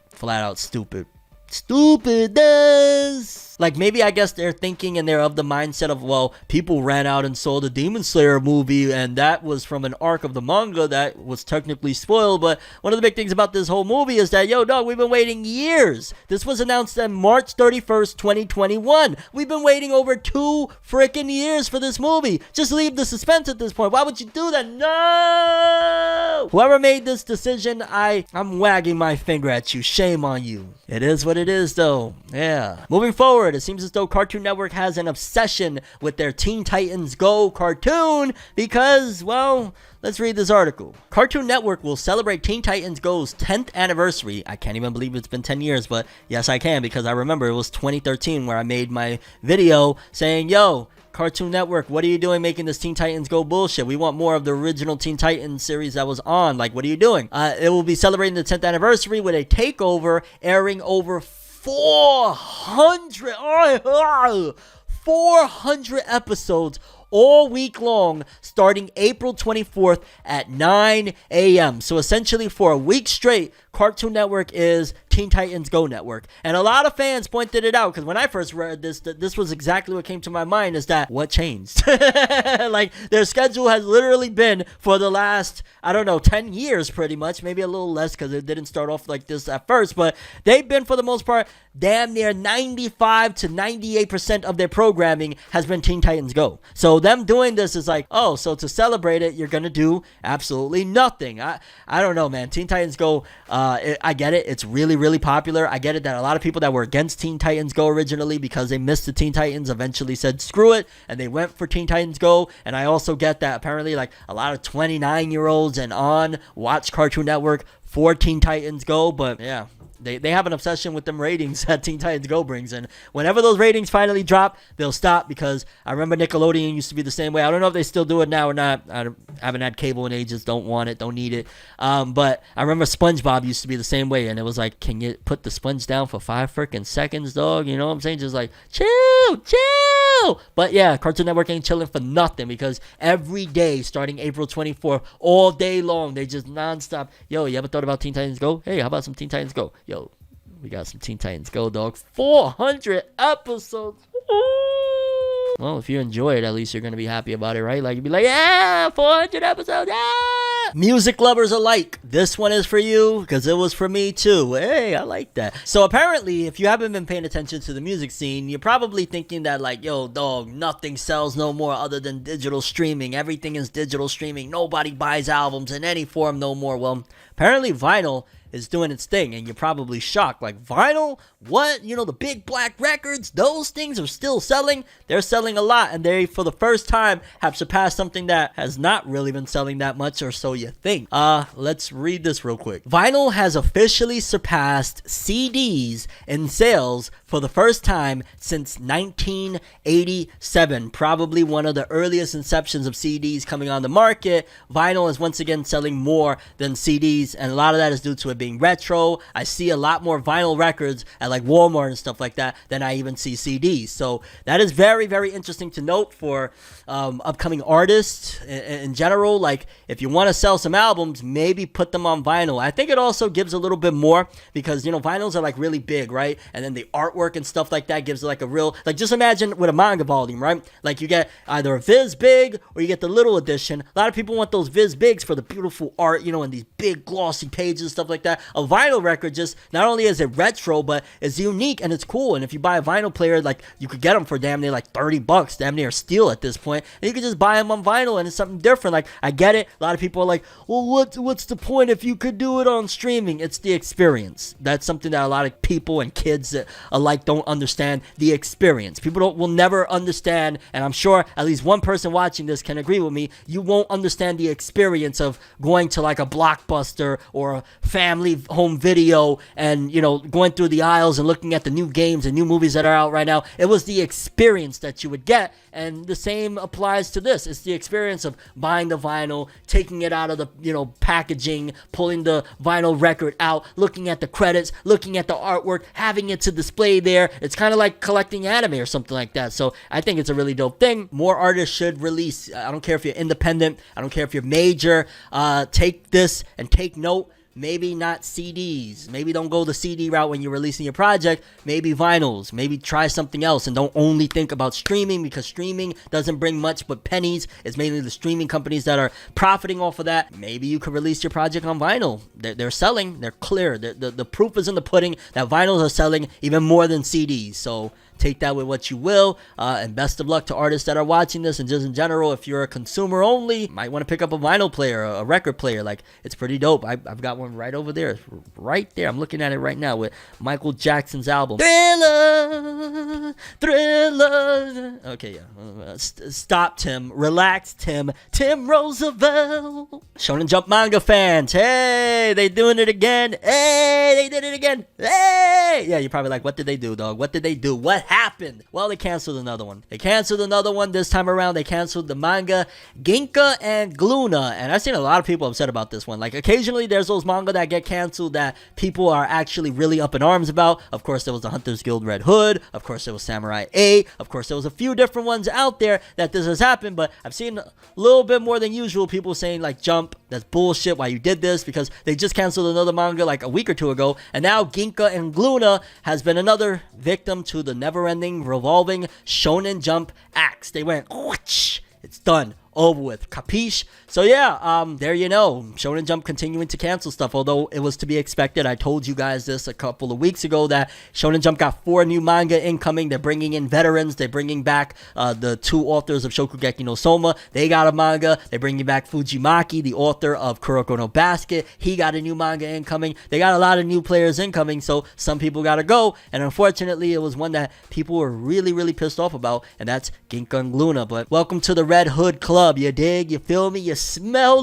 Flat out stupid. Stupidness. Like, maybe I guess they're thinking and they're of the mindset of, well, people ran out and saw the Demon Slayer movie, and that was from an arc of the manga that was technically spoiled. But one of the big things about this whole movie is that, yo, dog, we've been waiting years. This was announced on March 31st, 2021. We've been waiting over 2 freaking years for this movie. Just leave the suspense at this point. Why would you do that? No! Whoever made this decision, I'm wagging my finger at you. Shame on you. It is what it is, though. Yeah. Moving forward, it seems as though Cartoon Network has an obsession with their Teen Titans Go cartoon because, well, let's read this article. Cartoon Network will celebrate Teen Titans Go's 10th anniversary. I can't even believe it's been 10 years, but yes, I can, because I remember it was 2013 where I made my video saying, yo, Cartoon Network, what are you doing making this Teen Titans Go bullshit? We want more of the original Teen Titans series that was on. Like, what are you doing? It will be celebrating the 10th anniversary with a takeover airing over 400 episodes all week long, starting April 24th at 9 a.m. So essentially for a week straight, Cartoon Network is Teen Titans Go Network. And a lot of fans pointed it out, because when I first read this, this was exactly what came to my mind, is that what changed? Like, their schedule has literally been for the last, I don't know, 10 years pretty much, maybe a little less because it didn't start off like this at first, but they've been, for the most part, damn near 95 to 98% of their programming has been Teen Titans Go. So them doing this is like, oh, so to celebrate it, you're going to do absolutely nothing. I don't know, man. Teen Titans Go, I get it. It's really, really popular. I get it that a lot of people that were against Teen Titans Go originally because they missed the Teen Titans eventually said screw it, and they went for Teen Titans Go. And I also get that apparently like a lot of 29-year-olds and on watch Cartoon Network for Teen Titans Go. But yeah, they have an obsession with them ratings that Teen Titans Go brings, and whenever those ratings finally drop, they'll stop, because I remember Nickelodeon used to be the same way. I don't know if they still do it now or not. I haven't had cable in ages, don't want it, don't need it. But I remember SpongeBob used to be the same way, and it was like, can you put the sponge down for 5 freaking seconds, dog? You know what I'm saying? Just like, chill. But yeah, Cartoon Network ain't chilling for nothing, because every day starting April 24th, all day long, they just nonstop. Yo, you ever thought about Teen Titans Go? Hey, how about some Teen Titans Go? Yo, we got some Teen Titans Go, dog. 400 episodes. Ooh. Well, if you enjoy it, at least you're going to be happy about it, right? Like, you'd be like, yeah, 400 episodes, yeah! Music lovers alike, this one is for you, because it was for me too. Hey, I like that. So apparently, if you haven't been paying attention to the music scene, you're probably thinking that like, yo, dog, nothing sells no more other than digital streaming. Everything is digital streaming. Nobody buys albums in any form no more. Well, apparently vinyl is doing its thing, and you're probably shocked. Like, vinyl? What? You know, the big black records? Those things are still selling? They're selling a lot, and they, for the first time, have surpassed something that has not really been selling that much, or so you think. Let's read this real quick. Vinyl has officially surpassed CDs in sales for the first time since 1987. Probably one of the earliest inceptions of CDs coming on the market. Vinyl is once again selling more than CDs, and a lot of that is due to it being retro. I see a lot more vinyl records at like Walmart and stuff like that than I even see CDs. So that is very, very interesting to note for upcoming artists in general. Like, if you want to sell some albums, maybe put them on vinyl. I think it also gives a little bit more because, you know, vinyls are like really big, right? And then the artwork and stuff like that gives it like a real, like, just imagine with a manga volume, right? Like, you get either a Viz Big or you get the little edition. A lot of people want those Viz Bigs for the beautiful art, you know, and these big glossy pages and stuff like that. A vinyl record just, not only is it retro, but it's unique and it's cool. And if you buy a vinyl player, like, you could get them for damn near like $30, damn near steal at this point. And you could just buy them on vinyl and it's something different. Like, I get it. A lot of people are like, well, what's the point if you could do it on streaming? It's the experience. That's something that a lot of people and kids alike don't understand. The experience. People will never understand, and I'm sure at least one person watching this can agree with me, you won't understand the experience of going to like a Blockbuster or a family home video and, you know, going through the aisles and looking at the new games and new movies that are out right now. It was the experience that you would get, and the same applies to this. It's the experience of buying the vinyl, taking it out of the, you know, packaging, pulling the vinyl record out, looking at the credits, looking at the artwork, having it to display there. It's kind of like collecting anime or something like that. So I think it's a really dope thing. More artists should release. I don't care if you're independent. I don't care if you're major. Take this and take note. Maybe not CDs. Maybe don't go the CD route when you're releasing your project. Maybe vinyls. Maybe try something else and don't only think about streaming, because streaming doesn't bring much but pennies. It's mainly the streaming companies that are profiting off of that. Maybe you could release your project on vinyl. They're selling. They're clear. The proof is in the pudding that vinyls are selling even more than CDs. So take that with what you will, and best of luck to artists that are watching this. And just in general, if you're a consumer only, might want to pick up a vinyl player, a record player. Like, it's pretty dope. I've got one right over there. It's right there. I'm looking at it right now with Michael Jackson's album. Thriller, Thriller. Okay, yeah. Stop, Tim. Relax, Tim. Tim Roosevelt. Shonen Jump manga fans. Hey, they doing it again. Hey, they did it again. Hey. Yeah, you're probably like, what did they do, dog? What did they do? What happened? Well, they canceled another one. This time around. They canceled the manga Ginka and Gluna, and I've seen a lot of people upset about this one. Like, occasionally there's those manga that get canceled that people are actually really up in arms about. Of course, there was the Hunters Guild Red Hood. Of course, there was Samurai 8. Of course, there was a few different ones out there that this has happened, but I've seen a little bit more than usual people saying, like, Jump, that's bullshit, why you did this, because they just canceled another manga like a week or two ago, and now Ginka and Gluna has been another victim to the never-ending, revolving Shonen Jump axe. They went, whoosh, it's done. Over with. Capiche? So yeah, there you know. Shonen Jump continuing to cancel stuff, although it was to be expected. I told you guys this a couple of weeks ago that Shonen Jump got 4 new manga incoming. They're bringing in veterans. They're bringing back the 2 authors of Shokugeki no Soma. They got a manga. They're bringing back Fujimaki, the author of Kuroko no Basket. He got a new manga incoming. They got a lot of new players incoming, so some people gotta go. And unfortunately, it was one that people were really, really pissed off about, and that's Ginka and Gluna. But welcome to the Red Hood Club. You dig? You feel me? You smell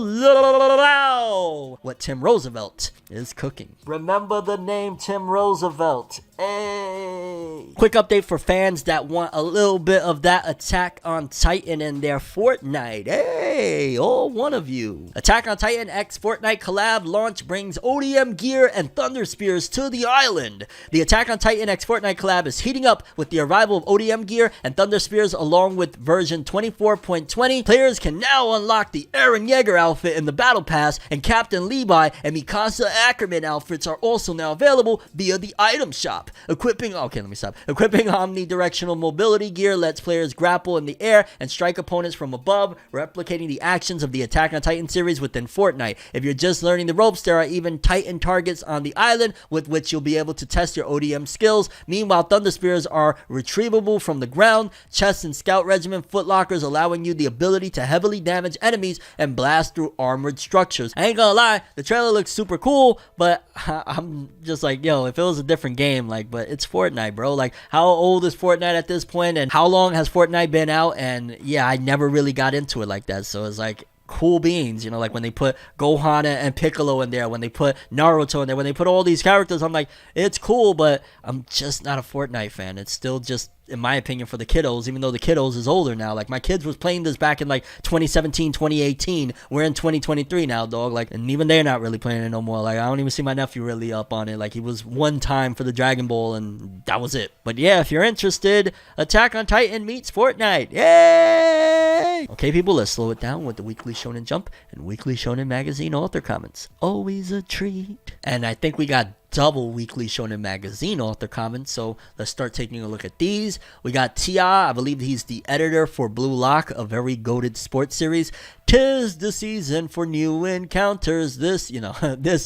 what Tim Roosevelt is cooking. Remember the name Tim Roosevelt. Hey. Quick update for fans that want a little bit of that Attack on Titan in their Fortnite. Hey, all one of you. Attack on Titan X Fortnite collab launch brings ODM gear and Thunder Spears to the island. The Attack on Titan X Fortnite collab is heating up with the arrival of ODM gear and Thunder Spears along with version 24.20. Players can now unlock the Eren Yeager outfit in the Battle Pass, and Captain Levi and Mikasa Ackerman outfits are also now available via the item shop. Equipping omnidirectional mobility gear lets players grapple in the air and strike opponents from above, replicating the actions of the Attack on Titan series within Fortnite. If you're just learning the ropes, there are even Titan targets on the island with which you'll be able to test your ODM skills. Meanwhile, Thunder Spears are retrievable from the ground. Chest and Scout Regiment footlockers allowing you the ability to heavily damage enemies and blast through armored structures. I ain't gonna lie, the trailer looks super cool, but I'm just like, yo, if it was a different game, like, but it's Fortnite, bro. Like, how old is Fortnite at this point, and how long has Fortnite been out? And yeah, I never really got into it like that, so it's like, cool beans, you know, like when they put Gohan and Piccolo in there, when they put Naruto in there, when they put all these characters, I'm like, it's cool, but I'm just not a Fortnite fan. It's still just, in my opinion, for the kiddos, even though the kiddos is older now. Like, my kids was playing this back in like 2017, 2018. We're in 2023 now, dog. Like, and even they're not really playing it no more. Like, I don't even see my nephew really up on it. Like, he was one time for the Dragon Ball and that was it. But yeah, if you're interested, Attack on Titan meets Fortnite. Yay! Okay, people, let's slow it down with the Weekly Shonen Jump and Weekly Shonen Magazine author comments. Always a treat. And I think we got double Weekly Shonen Magazine author comments, so let's start taking a look at these. We got Tia, I believe he's the editor for Blue Lock, a very goated sports series. 'Tis the season for new encounters this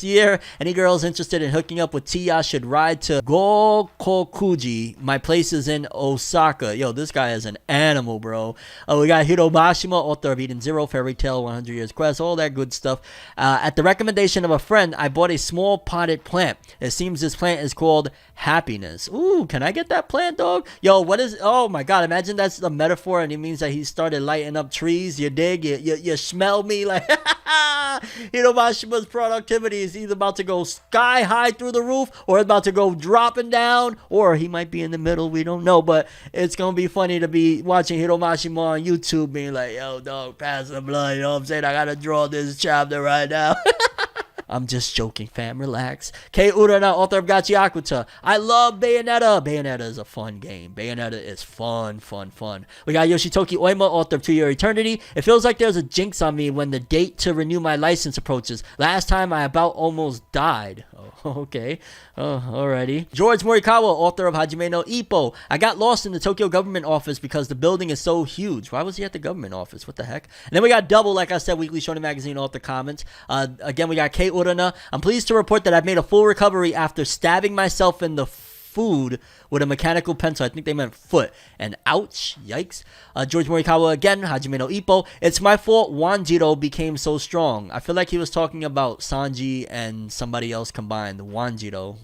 year. Any girls interested in hooking up with Tia should ride to Gokokuji. My place is in Osaka. Yo, this guy is an animal, bro. We got Hiromashima, author of Eden Zero, Fairy Tail, 100 Years Quest, all that good stuff. At the recommendation of a friend, I bought a small potted plant. It seems this plant is called Happiness. Ooh, can I get that plant, dog? Yo, what is... Oh, my God. Imagine that's the metaphor, and it means that he started lighting up trees. You dig? You smell me? Like, Hiromashima's productivity is either about to go sky high through the roof, or it's about to go dropping down, or he might be in the middle. We don't know, but it's going to be funny to be watching Hiromashima on YouTube being like, yo, dog, pass the blood. You know what I'm saying? I got to draw this chapter right now. I'm just joking, fam. Relax. Kei Urana, author of Gachi Akuta. I love Bayonetta. Bayonetta is a fun game. Bayonetta is fun. We got Yoshitoki Oima, author of To Your Eternity. It feels like there's a jinx on me when the date to renew my license approaches. Last time I about almost died. Oh, okay. Alrighty. George Morikawa, author of Hajime no Ippo. I got lost in the Tokyo government office because the building is so huge. Why was he at the government office? What the heck? And then we got double, like I said, Weekly Shonen Magazine author comments. Again, we got Kei Urana. I'm pleased to report that I've made a full recovery after stabbing myself in the food with a mechanical pencil. I think they meant foot. And ouch, yikes. George Morikawa again, Hajime no Ippo. It's my fault Wanjiro became so strong. I feel like he was talking about Sanji and somebody else combined. Wanjiro.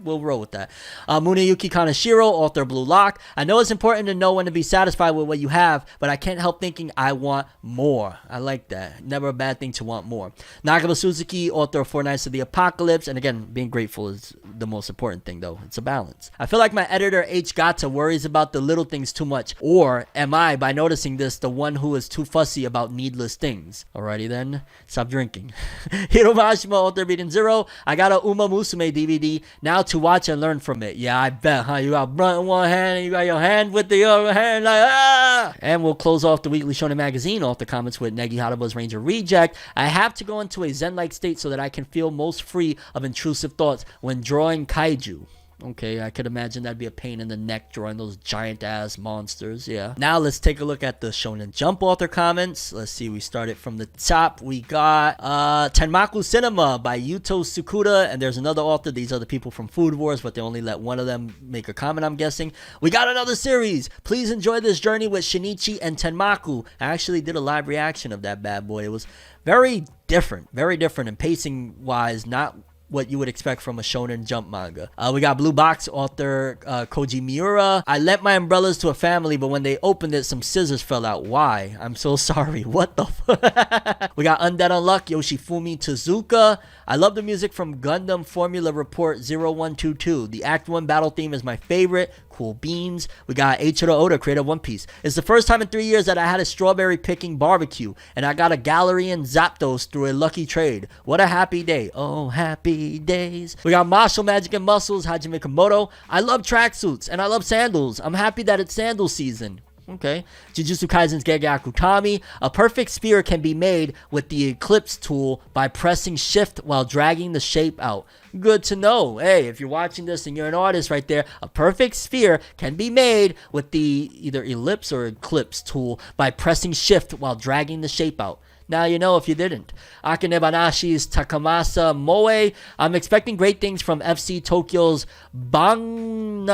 We'll roll with that. Muneyuki Kaneshiro, author of Blue Lock. I know it's important to know when to be satisfied with what you have, but I can't help thinking I want more. I like that. Never a bad thing to want more. Nakaba Suzuki, author of Four Nights of the Apocalypse. And again, being grateful is the most important thing, though. It's a balance. I feel like my editor H. Gata worries about the little things too much. Or am I, by noticing this, the one who is too fussy about needless things? Alrighty then, stop drinking. Hiromashima, author of Eden Zero. I got a Uma Musume DVD now to watch and learn from it. Yeah, I bet, huh? You got brunt in one hand and you got your hand with the other hand, like, ah! And we'll close off the Weekly Shonen Magazine author comments with Negi Haraba's Ranger Reject. I have to go into a zen-like state so that I can feel most free of intrusive thoughts when drawing kaiju. Okay, I could imagine that'd be a pain in the neck drawing those giant ass monsters. Yeah. Now let's take a look at the Shonen Jump author comments. Let's see, we started from the top. We got Tenmaku Cinema by Yuto Tsukuda, and there's another author. These are the people from Food Wars, but they only let one of them make a comment, I'm guessing. We got another series. Please enjoy this journey with Shinichi and Tenmaku. I actually did a live reaction of that bad boy. It was very different, and pacing wise, not what you would expect from a Shonen Jump manga. We got Blue Box author Koji Miura. I lent my umbrellas to a family, but when they opened it, some scissors fell out. Why? I'm so sorry. What the fuck? We got Undead Unluck, Yoshifumi Tezuka. I love the music from Gundam Formula Report 0122. The Act 1 battle theme is my favorite. Cool beans. We got Eiichiro Oda, creator of One Piece. It's the first time in 3 years that I had a strawberry picking barbecue, and I got a gallery in Zapdos through a lucky trade. What a happy day. Oh, happy days. We got Martial Magic and Muscles, Hajime Komodo. I love tracksuits, and I love sandals. I'm happy that it's sandal season. Okay. Jujutsu Kaisen's Gege Akutami. A perfect sphere can be made with the Eclipse tool by pressing shift while dragging the shape out. Good to know. Hey, if you're watching this and you're an artist right there, a perfect sphere can be made with the either ellipse or eclipse tool by pressing shift while dragging the shape out. Now you know if you didn't. Akane Banashi's Takamasa Moe. I'm expecting great things from FC Tokyo's Banagande,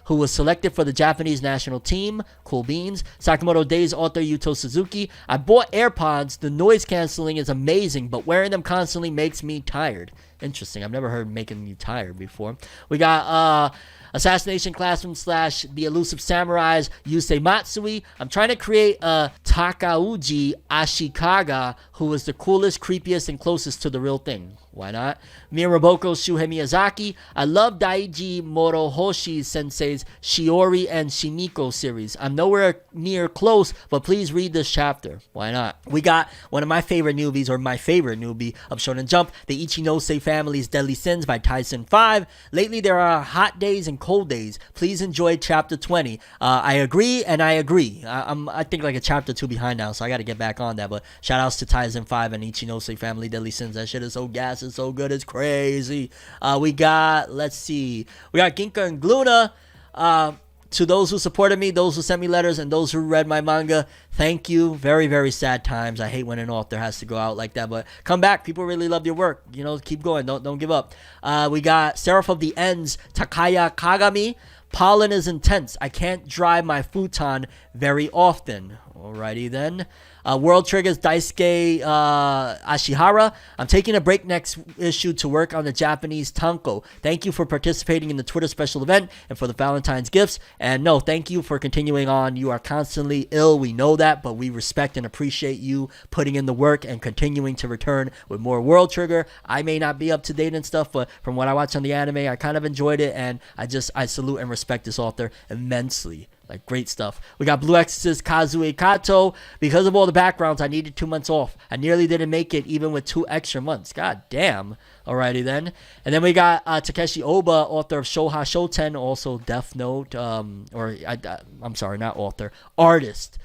who was selected for the Japanese national team. Cool beans. Sakamoto Days author Yuto Suzuki. I bought AirPods. The noise canceling is amazing, but wearing them constantly makes me tired. Interesting. I've never heard making you tired before. We got Assassination Classroom / The Elusive Samurais Yusei Matsui. I'm trying to create a Takauji Ashikaga who is the coolest, creepiest, and closest to the real thing. Why not? Miraboko Shuhei Miyazaki. I love Daiji Morohoshi Sensei's Shiori and Shimiko series. I'm nowhere near close, but please read this chapter. Why not? We got one of my favorite newbies, or my favorite newbie of Shonen Jump, The Ichinose Family's Deadly Sins by Tyson 5. Lately, there are hot days and cold days. Please enjoy chapter 20. I agree, and I agree. I think like a chapter 2 behind now, so I got to get back on that. But shout outs to Tyson 5 and Ichinose Family Deadly Sins. That shit is so gas. It's so good. It's crazy. We got, let's see. We got Ginka and Gluna. To those who supported me, those who sent me letters, and those who read my manga, thank you. Very, very sad times. I hate when an author has to go out like that, but come back. People really love your work. You know, keep going. Don't give up. We got Seraph of the Ends, Takaya Kagami. Pollen is intense. I can't dry my futon very often. Alrighty then. World Triggers Daisuke Ashihara. I'm taking a break next issue to work on the Japanese Tanko. Thank you for participating in the Twitter special event and for the Valentine's gifts. And no, thank you for continuing on. You are constantly ill. We know that, but we respect and appreciate you putting in the work and continuing to return with more World Trigger. I may not be up to date and stuff, but from what I watched on the anime, I kind of enjoyed it. And I salute and respect this author immensely. Like, great stuff. We got Blue Exorcist Kazue Kato. Because of all the backgrounds, I needed 2 months off. I nearly didn't make it even with 2 extra months. God damn. Alrighty then. And then we got Takeshi Oba, author of Shoha Shoten, also Death Note. I'm sorry, not author. Artist.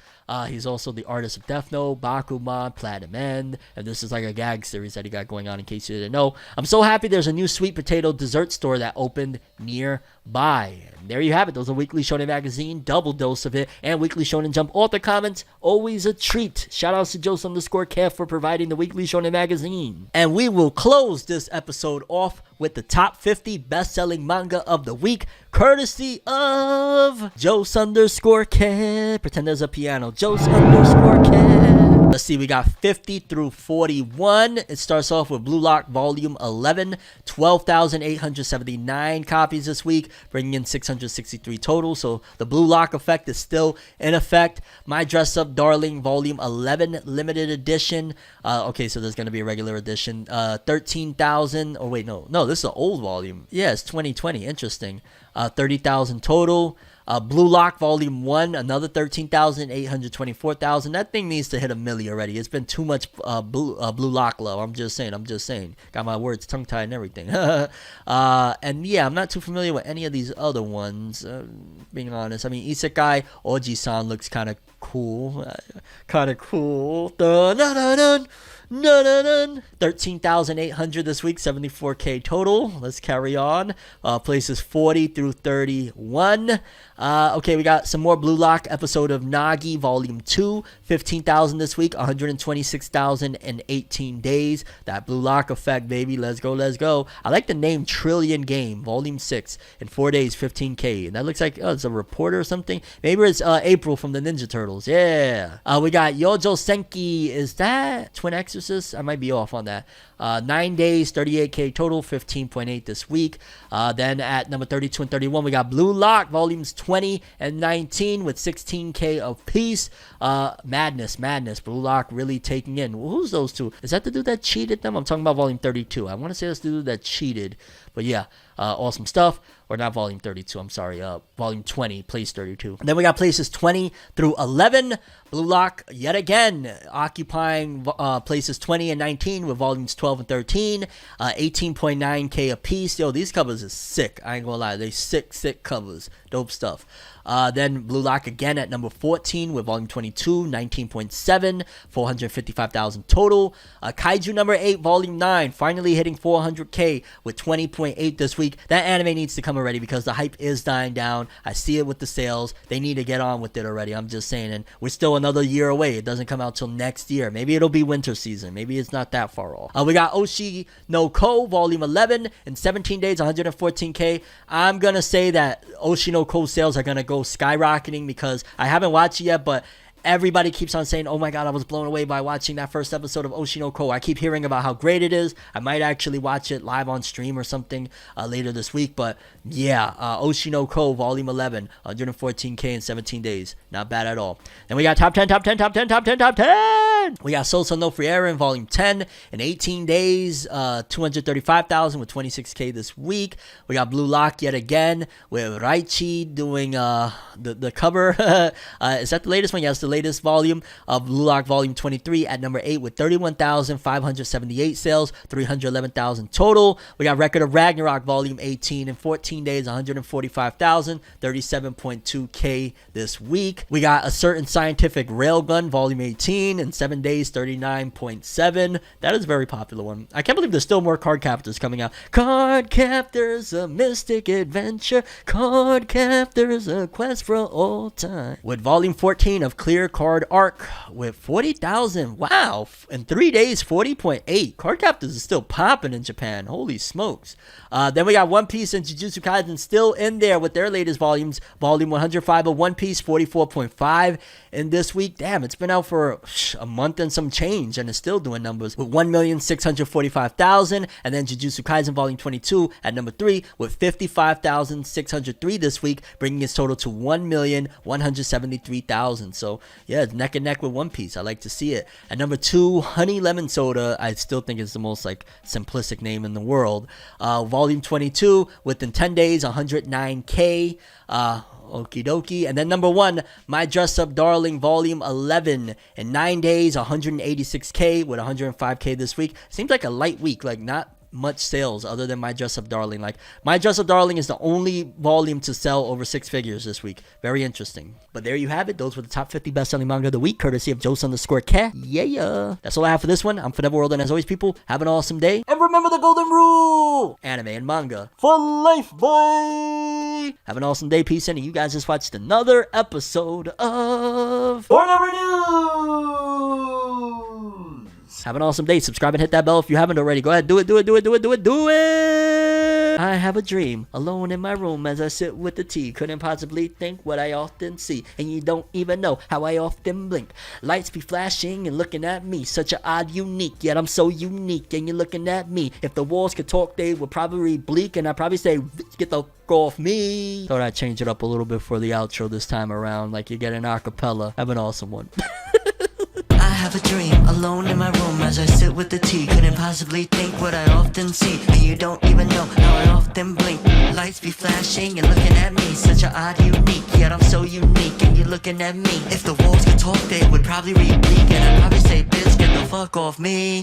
He's also the artist of Death Note, Bakuman, Platinum End, and this is like a gag series that he got going on in case you didn't know. I'm so happy there's a new sweet potato dessert store that opened nearby. And there you have it. Those are Weekly Shonen Magazine, double dose of it, and Weekly Shonen Jump author comments, always a treat. Shout outs to Jose_Kev for providing the Weekly Shonen Magazine. And we will close this episode off with the top 50 best-selling manga of the week, courtesy of Jose_Kev. Pretend there's a piano. Jose_Kev. Let's see, we got 50 through 41. It starts off with Blue Lock Volume 11, 12,879 copies this week, bringing in 663 total. So the Blue Lock effect is still in effect. My Dress Up Darling Volume 11, limited edition. Okay, so there's going to be a regular edition. 13,000. Oh, wait, no, this is an old volume. Yeah, it's 2020. Interesting. 30,000 total. Blue Lock Volume 1, another 13,824,000. That thing needs to hit 1 million already. It's been too much Blue Lock love. I'm just saying. Got my words tongue-tied and everything. And yeah, I'm not too familiar with any of these other ones, being honest. I mean, Isekai Oji-san looks kind of cool. Dun, dun, dun, dun. 13,800 this week, 74k total. Let's carry on. Places 40 through 31. Okay, we got some more Blue Lock episode of Nagi Volume 2, 15,000 this week, 126,000 in 18 days. That Blue Lock effect, baby. Let's go. I like the name Trillion Game, Volume 6, in 4 days, 15k. And that looks like it's a reporter or something. Maybe it's April from the Ninja Turtles. Yeah. We got Yojo Senki. Is that Twin Exorcist? I might be off on that. 9 days, 38k total, 15.8 this week. Then at number 32 and 31, we got Blue Lock Volumes 20 and 19 with 16k apiece. Madness. Blue Lock really taking in. Who's those two? Is that the dude that cheated them? I'm talking about Volume 32. I want to say that's the dude that cheated. But yeah, awesome stuff. Or not Volume 32, I'm sorry. Volume 20, place 32. And then we got places 20 through 11. Blue Lock, yet again, occupying places 20 and 19 with volumes 12 and 13. 18.9k apiece. Yo, these covers are sick. I ain't gonna lie. They sick covers. Dope stuff. Then Blue Lock again at number 14 with volume 22, 19.7, 455,000 total. Kaiju number 8, volume 9, finally hitting 400k with 20.8 this week. That anime needs to come already because the hype is dying down. I see it with the sales. They need to get on with it already. I'm just saying. And we're still another year away. It doesn't come out till next year. Maybe it'll be winter season. Maybe it's not that far off. We got Oshi no Ko, volume 11, in 17 days, 114k. I'm going to say that Oshi no Ko sales are going to go skyrocketing because I haven't watched it yet, but Everybody keeps on saying, oh my god, I was blown away by watching that first episode of Oshinoko. I keep hearing about how great it is. I might actually watch it live on stream or something later this week. But yeah, Oshinoko Volume 11, 114k in 17 days. Not bad at all. Then we got top 10, top 10, top 10, top 10, top 10. We got Sousou no Frieren Volume 10 in 18 days, 235,000 with 26k this week. We got Blue Lock yet again with Raichi doing the cover. Is that the latest one? Yes, the latest volume of Blue Lock Volume 23 at number 8 with 31,578 sales, 311,000 total. We got Record of Ragnarok Volume 18 in 14 days, 145,000, 37.2k this week. We got A Certain Scientific Railgun Volume 18 in 7 days, 39.7. That is a very popular one. I can't believe there's still more Card Captors coming out. Card Captors, a mystic adventure. Card Captors, a quest for all time. With Volume 14 of Clear Card Arc with 40,000. Wow. In 3 days, 40.8. Card Captors is still popping in Japan. Holy smokes. Then we got One Piece and Jujutsu Kaisen still in there with their latest volumes. Volume 105 of One Piece, 44.5 in this week. Damn, it's been out for a month and some change, and it's still doing numbers with 1,645,000. And then Jujutsu Kaisen Volume 22 at number 3 with 55,603 this week, bringing its total to 1,173,000. So yeah, it's neck and neck with One Piece. I like to see it. At number 2, Honey Lemon Soda. I still think it's the most like simplistic name in the world. Volume 22 within 10 days, 109k. Okie dokie. And then number 1, My Dress Up Darling Volume 11 in 9 days, 186k with 105k this week. Seems like a light week, like not much sales other than My Dress Up Darling. Like My Dress Up Darling is the only volume to sell over 6 figures this week. Very interesting. But there you have it. Those were the top 50 best-selling manga of the week, courtesy of Jose_Cat. Yeah. That's all I have for this one. I'm ForneverWorld, and as always, people, have an awesome day. And remember the golden rule: anime and manga for life, boy. Have an awesome day. Peace, and you guys just watched another episode of Fornever News. Have an awesome day. Subscribe and hit that bell if you haven't already. Go ahead, do it. I have a dream, alone in my room as I sit with the tea. Couldn't possibly think what I often see, and you don't even know how I often blink. Lights be flashing and looking at me, such an odd, unique, yet I'm so unique, and you're looking at me. If the walls could talk, they would probably bleak, and I'd probably say, get the f*** off me. Thought I'd change it up a little bit for the outro this time around, like you get an acapella. Have an awesome one. I have a dream, alone in my room as I sit with the tea. Couldn't possibly think what I often see, and you don't even know how I often blink. Lights be flashing and looking at me, such an odd, unique, yet I'm so unique, and you're looking at me. If the walls could talk, they would probably read bleak, and I'd probably say, bitch, get the fuck off me.